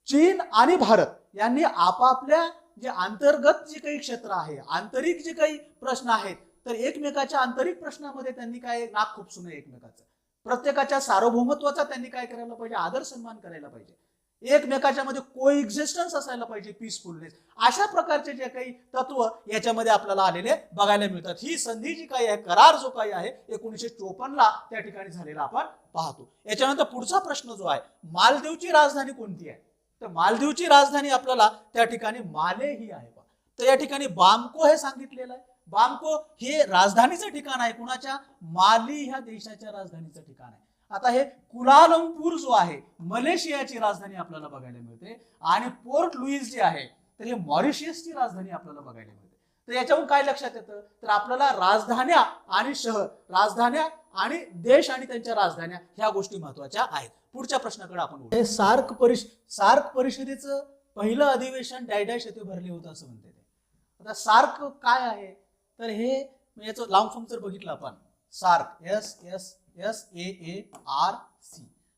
चीन आणि भारत यांनी आपापल्या जे अंतर्गत जे काही क्षेत्र आहे, आंतरिक जे काही प्रश्न आहेत, तर एकमेकाच्या आंतरिक प्रश्नामध्ये त्यांनी काय नाक खुपसू नये एकमेकाचं. प्रत्येकाच्या सार्वभौमत्वाचा त्यांनी काय करायला पाहिजे, आदर सन्मान करायला पाहिजे. एकमेकाच्या मध्ये कोएक्झिस्टन्स असायला पाहिजे, पीसफुलनेस, अशा प्रकारचे जे काही तत्व याच्यामध्ये आपल्याला आलेले बघायला मिळतात. ही संधी जी काही आहे, करार जो काही आहे 1954 त्या ठिकाणी झालेला आपण पाहतो. याच्यानंतर पुढचा प्रश्न जो आहे, मालदीवची राजधानी कोणती आहे? तर मालदीवची राजधानी आपल्याला त्या ठिकाणी माले ही आहे. तर या ठिकाणी बामको हे सांगितलेलं आहे. बामको हे राजधानीचं ठिकाण आहे कुणाच्या? माली ह्या देशाच्या राजधानीचं ठिकाण आहे. आता हे कुलालंपूर जो आहे मलेशियाची राजधानी आपल्याला बघायला मिळते, आणि पोर्ट लुईस जे आहे तर हे मॉरिशसची राजधानी आपल्याला बघायला मिळते. तर याच्यावरून काय लक्षात येतं, तर आपल्याला राजधान्या आणि शहर, राजधान्या आणि देश आणि त्यांच्या राजधान्या ह्या गोष्टी महत्वाच्या आहेत. पुढच्या प्रश्नाकडे आपण वळू. सार्क परिषदेचं पहिलं अधिवेशन डॅश येथे भरले होतं असं म्हणते. आता सार्क काय आहे, तर हे याचं लॉंग फॉर्म जर बघितलं आपण, सार्क SAARC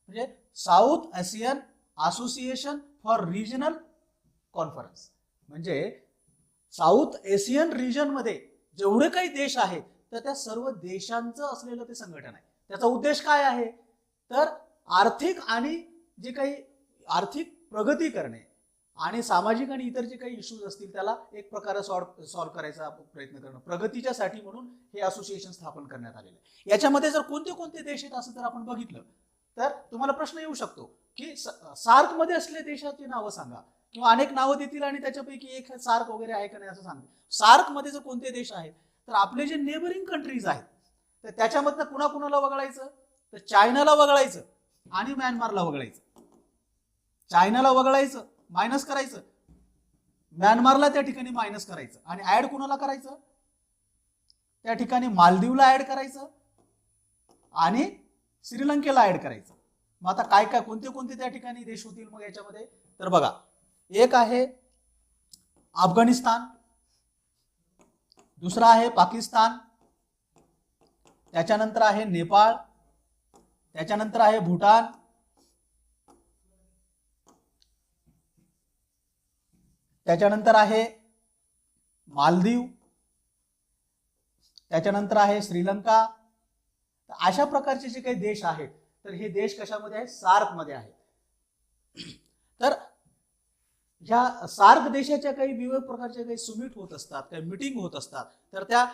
म्हणजे south Asian association for regional conference. म्हणजे साऊथ एशियन रिजन मध्ये जेवढे काही देश आहेत तर त्या सर्व देशांचं असलेलं ते संघटन आहे. त्याचा उद्देश काय आहे, तर आर्थिक आणि जे काही आर्थिक प्रगती करणे आणि सामाजिक आणि इतर जे काही इश्यूज असतील त्याला एक प्रकारे सॉल्व्ह करायचा प्रयत्न करणं, प्रगतीच्या साठी म्हणून हे असोसिएशन स्थापन करण्यात आलेलं आहे. याच्यामध्ये जर कोणते कोणते देश आहेत असं जर आपण बघितलं तर तुम्हाला प्रश्न येऊ शकतो की सार्क मध्ये असलेल्या देशाची नावं सांगा, किंवा अनेक नावं देतील आणि त्याच्यापैकी एक सार्क वगैरे आहे का नाही असं सांगा. सार्क मध्ये जर कोणते देश आहेत, तर आपले जे नेबरिंग कंट्रीज आहेत तर त्याच्यामधनं कुणाकुणाला वगळायचं, तर चायनाला वगळायचं आणि म्यानमारला वगळायचं. चायनाला वगळायचं, मायनस करायचं, म्यानमारला त्या ठिकाणी मायनस करायचं, आणि ऍड कुणाला करायचं, त्या ठिकाणी मालदीवला ऍड करायचं आणि श्रीलंकेला ऍड करायचं. मग आता काय काय कोणते कोणते त्या ठिकाणी देश होतील मग याच्यामध्ये, तर बघा, एक आहे अफगाणिस्तान, दुसरा आहे पाकिस्तान, त्याच्यानंतर आहे नेपाळ, त्याच्यानंतर आहे भूटान, त्याच्यानंतर आहे मालदीव, त्याच्यानंतर आहे श्रीलंका. अशा प्रकारचे जे काही देश आहेत तर हे देश कशामध्ये आहे, सार्क मध्ये आहे. तर ह्या सार्क देशाच्या काही विविध प्रकारच्या काही सुमिट होत असतात, काही मीटिंग होत असतात, तर त्या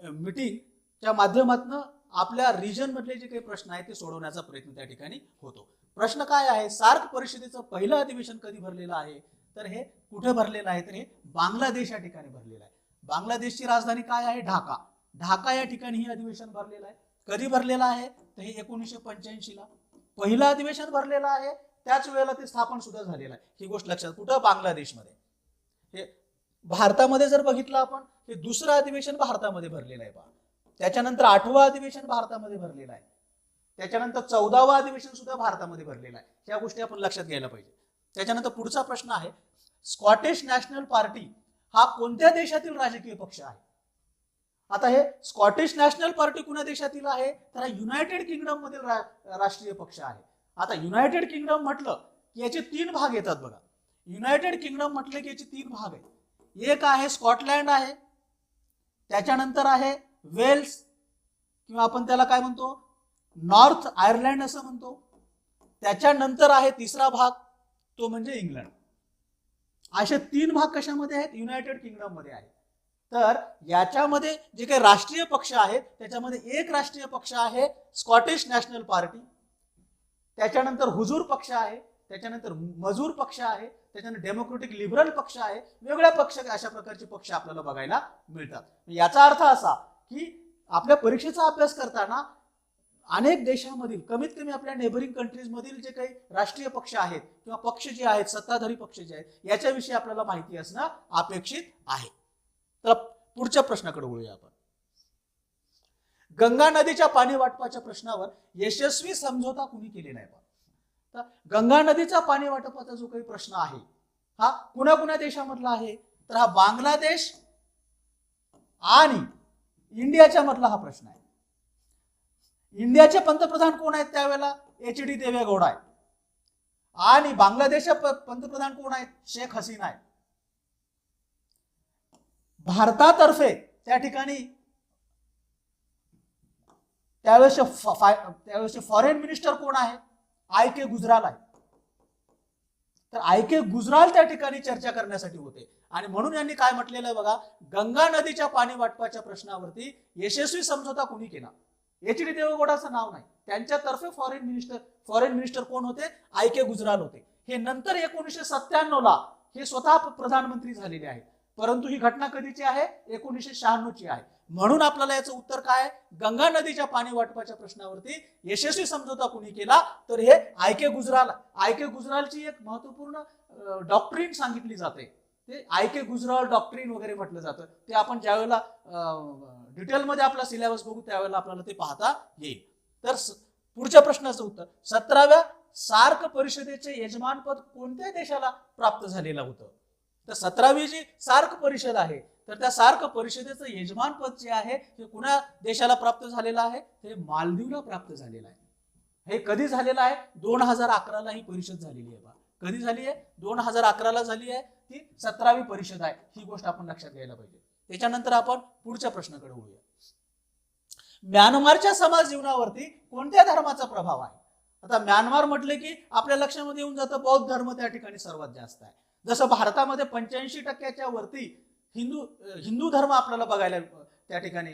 मीटिंगच्या माध्यमातून आपल्या रिजन मधले जे काही प्रश्न आहेत ते सोडवण्याचा प्रयत्न त्या ठिकाणी होतो. प्रश्न काय आहे, सार्क परिषदेचं पहिलं अधिवेशन कधी भरलेलं आहे, तर हे कुठे भरलेलं आहे, तर हे बांगलादेश या ठिकाणी भरलेलं आहे. बांगलादेशची राजधानी काय आहे, ढाका. ढाका या ठिकाणी हे अधिवेशन भरलेलं आहे. कधी भरलेलं आहे, तर हे 1985 ला पहिलं अधिवेशन भरलेलं आहे. त्याच वेळेला ते स्थापन सुद्धा झालेलं आहे. ही गोष्ट लक्षात, कुठं, बांगलादेशमध्ये. हे भारतामध्ये जर बघितलं आपण, हे दुसरं अधिवेशन भारतामध्ये भरलेलं आहे. त्याच्यानंतर 8वं अधिवेशन भारतामध्ये भरलेलं आहे. त्याच्यानंतर 14वं अधिवेशन सुद्धा भारतामध्ये भरलेलं आहे. या गोष्टी आपण लक्षात घ्यायला पाहिजे. त्याच्यानंतर पुढचा प्रश्न आहे, स्कॉटिश नॅशनल पार्टी हा कोणत्या देशातील राजकीय पक्ष आहे? आता हे स्कॉटिश नॅशनल पार्टी कुणा देशातील आहे, तर हा युनायटेड किंगडम मधील राष्ट्रीय पक्ष आहे. आता युनायटेड किंगडम म्हटलं की याचे 3 भाग येतात बघा. युनायटेड किंगडम म्हटलं की याचे 3 भाग आहेत. एक आहे स्कॉटलँड आहे, त्याच्यानंतर आहे वेल्स किंवा आपण त्याला काय म्हणतो, नॉर्थ आयर्लंड असं म्हणतो. त्याच्यानंतर आहे तिसरा भाग, तो म्हणजे इंग्लंड. असे 3 भाग कशामध्ये आहेत, युनायटेड किंगडम मध्ये आहेत. तर याच्यामध्ये जे काही राष्ट्रीय पक्ष आहेत त्याच्यामध्ये एक राष्ट्रीय पक्ष आहे स्कॉटिश नॅशनल पार्टी, त्याच्यानंतर हुजूर पक्ष आहे, त्याच्यानंतर मजूर पक्ष आहे, त्याच्यानंतर डेमोक्रेटिक लिबरल पक्ष आहे. वेगवेगळ्या पक्ष, अशा प्रकारचे पक्ष आपल्याला बघायला मिळतात. याचा अर्थ असा की आपल्या परीक्षेचा अभ्यास करताना अनेक देशांमधील, कमीत कमी आपल्या नेबरिंग कंट्रीज मधील जे काही राष्ट्रीय पक्ष आहेत किंवा पक्ष जे आहेत, सत्ताधारी पक्ष जे आहेत, याच्याविषयी आपल्याला माहिती असणं अपेक्षित आहे. तर पुढच्या प्रश्नाकडे वळूया आपण. गंगा नदीच्या पाणी वाटपाच्या प्रश्नावर यशस्वी समझोता कुणी केलेला आहे? तर गंगा नदीचा पाणी वाटपाचा जो काही प्रश्न आहे हा कुणा देशामधला आहे, तर हा बांगलादेश आणि इंडियाच्या मधला हा प्रश्न आहे. इंडियाचे पंतप्रधान कोण आहेत त्यावेळेला, HD देवेगौडा आहेत, आणि बांगलादेशचे पंतप्रधान कोण आहेत, शेख हसीना आहेत. भारतातर्फे त्या ठिकाणी त्यावेळेचे फॉरेन मिनिस्टर कोण आहे, IK गुजराल आहे. तर आयके गुजराल त्या ठिकाणी चर्चा करण्यासाठी होते. आणि म्हणून यांनी काय म्हटलेलं आहे बघा, गंगा नदीच्या पाणी वाटपाच्या प्रश्नावरती यशस्वी समझोता कुणी केला? एच.डी. देवेगौडाचं नाव नाही, त्यांच्यातर्फे फॉरेन मिनिस्टर कोण होते? आयके गुजराल होते. हे नंतर 1997 ला हे स्वतः प्रधानमंत्री झालेले आहेत. परंतु ही घटना कधीची आहे? 1996 ची आहे. म्हणून आपल्याला याचं उत्तर काय आहे? गंगा नदीच्या पाणी वाटपाच्या प्रश्नावरती यशस्वी समझोता कुणी केला? तर हे आयके गुजराल. आयके गुजरालची एक महत्वपूर्ण डॉक्ट्रिन सांगितली जाते, ते आयके गुजराल डॉक्ट्रिन वगैरे म्हटलं जातं. ते आपण ज्यावेळेला डिटेलमध्ये आपला सिलेबस बघू त्यावेळेला आपल्याला ते पाहता येईल. तर पुढच्या प्रश्नाचं उत्तर, 17व्या सार्क परिषदेचे यजमानपद कोणत्या देशाला प्राप्त झालेलं होतं? तर 17वी जी सार्क परिषद आहे, तर त्या सार्क परिषदेचं यजमानपद जे आहे हे कुणा देशाला प्राप्त झालेलं आहे? हे मालदीवला प्राप्त झालेलं आहे. हे कधी झालेलं आहे? 2011ला ही परिषद झालेली आहे. कधी झाली आहे? 2011ला झाली आहे. ती 17वी परिषद आहे. ही गोष्ट आपण लक्षात घ्यायला पाहिजे. त्याच्यानंतर आपण पुढच्या प्रश्नाकडे वळूया. म्यानमारच्या समाज जीवनावरती कोणत्या धर्माचा प्रभाव आहे? आता म्यानमार म्हटले की आपल्या लक्षामध्ये येऊन जातं बौद्ध धर्म त्या ठिकाणी सर्वात जास्त आहे. जसं भारतामध्ये 85% वरती हिंदू धर्म आपल्याला बघायला त्या ठिकाणी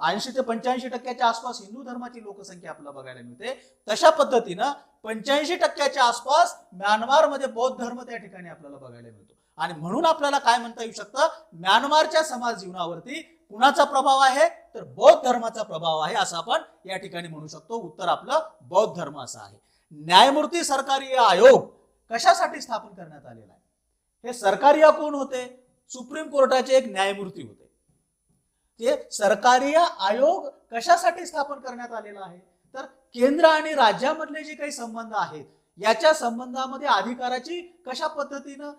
80 ते 85% आसपास हिंदू धर्माची लोकसंख्या आपल्याला बघायला मिळते. तशा पद्धतीनं 85% आसपास म्यानमारमध्ये बौद्ध धर्म त्या ठिकाणी आपल्याला बघायला मिळतो. आणि म्हणून आपल्याला काय म्हणता येऊ शकतं, म्यानमारच्या समाज जीवनावरती कुणाचा प्रभाव आहे? तर बौद्ध धर्माचा प्रभाव आहे असं आपण या ठिकाणी म्हणू शकतो. उत्तर आपलं बौद्ध धर्म असं आहे. न्यायमूर्ती सरकारी आयोग कशासाठी स्थापन करण्यात आलेला आहे? हे सरकारी कोण होते? सुप्रीम कोर्टाचे एक न्यायमूर्ती होते. ते सरकारी आयोग कशासाठी स्थापन करण्यात आलेला आहे? तर केंद्र आणि राज्यामधले जे काही संबंध आहेत याच्या संबंधामध्ये अधिकाराची कशा पद्धतीनं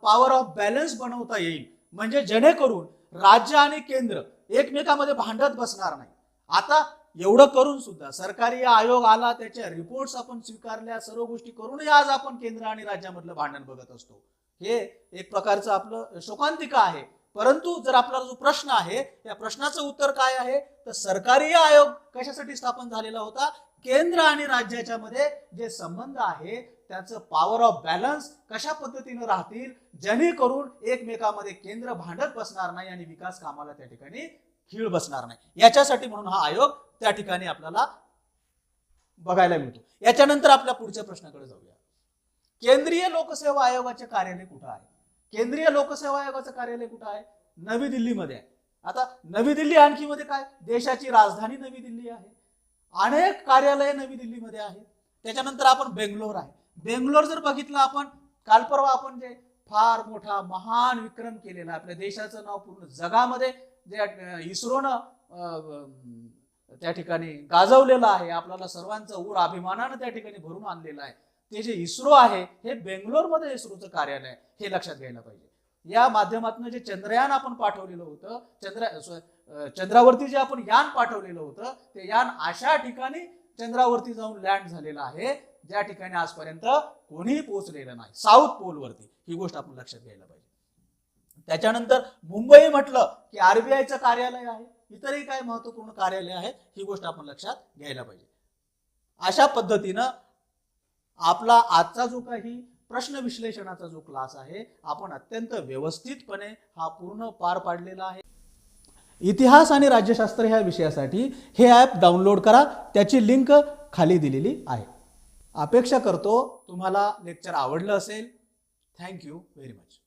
पॉवर ऑफ बॅलन्स बनवता येईल, म्हणजे जेणेकरून राज्य आणि केंद्र एकमेकांमध्ये भांडत बसणार नाही. आता एवढं करून सुद्धा सरकारी आयोग आला, त्याच्या रिपोर्ट्स आपण स्वीकारल्या, सर्व गोष्टी करूनही आज आपण केंद्र आणि राज्यामधलं भांडण बघत असतो. हे एक प्रकारचं आपलं शोकांतिका आहे. परंतु जर आपला जो प्रश्न आहे या प्रश्नाचं उत्तर काय आहे, तर सरकारी आयोग कशासाठी स्थापन झालेला होता? केंद्र आणि राज्याच्या मध्ये जे संबंध आहे त्याचं पॉवर ऑफ बॅलन्स कशा पद्धतीने राहतील, जेणेकरून एकमेकांमध्ये केंद्र भांडत बसणार नाही आणि विकास कामाला त्या ठिकाणी खीळ बसणार नाही, याच्यासाठी म्हणून हा आयोग त्या ठिकाणी आपल्याला बघायला मिळतो. याच्यानंतर आपल्या पुढच्या प्रश्नाकडे जाऊया. केंद्रीय लोकसेवा आयोगाचे कार्यालय कुठे आहे? केंद्रीय लोकसेवा आयोगाचं कार्यालय कुठे आहे? नवी दिल्लीमध्ये आहे. आता नवी दिल्ली आणखी मध्ये काय, देशाची राजधानी नवी दिल्ली आहे. अनेक कार्यालय नवी दिल्लीमध्ये आहेत. त्याच्यानंतर आपण बेंगलोर आहे. बेंगलोर जर बघितलं आपण, काल परवा आपण जे फार मोठा महान विक्रम केलेला, आपल्या देशाचं नाव पूर्ण जगामध्ये जे इस्रोनं त्या ठिकाणी गाजवलेलं आहे, आपल्याला सर्वांचा ऊर अभिमानानं त्या ठिकाणी भरून आणलेला आहे, ते जे इस्रो आहे हे बेंगलोरमध्ये इस्रोचं कार्यालय आहे. हे लक्षात घ्यायला पाहिजे. या माध्यमातून जे चंद्रयान आपण पाठवलेलं होतं, चंद्रावरती जे आपण यान पाठवलेलं होतं, ते यान अशा ठिकाणी चंद्रावरती जाऊन लँड झालेलं आहे ज्या ठिकाणी आजपर्यंत कोणीही पोहोचलेलं नाही, साऊथ पोलवरती. ही गोष्ट आपण लक्षात घ्यायला पाहिजे. त्याच्यानंतर मुंबई म्हटलं की आरबीआयचं कार्यालय आहे, इतरही काही महत्वपूर्ण कार्यालय आहे, ही गोष्ट आपण लक्षात घ्यायला पाहिजे. अशा पद्धतीनं आपला आजचा जो काही प्रश्न विश्लेषणाचा जो क्लास आहे आपण अत्यंत व्यवस्थितपणे हा पूर्ण पार पाडलेला आहे. इतिहास आणि राज्यशास्त्र ह्या विषयासाठी हे ॲप डाउनलोड करा, त्याची लिंक खाली दिलेली आहे. अपेक्षा करतो तुम्हाला लेक्चर आवडलं असेल. Thank you very much.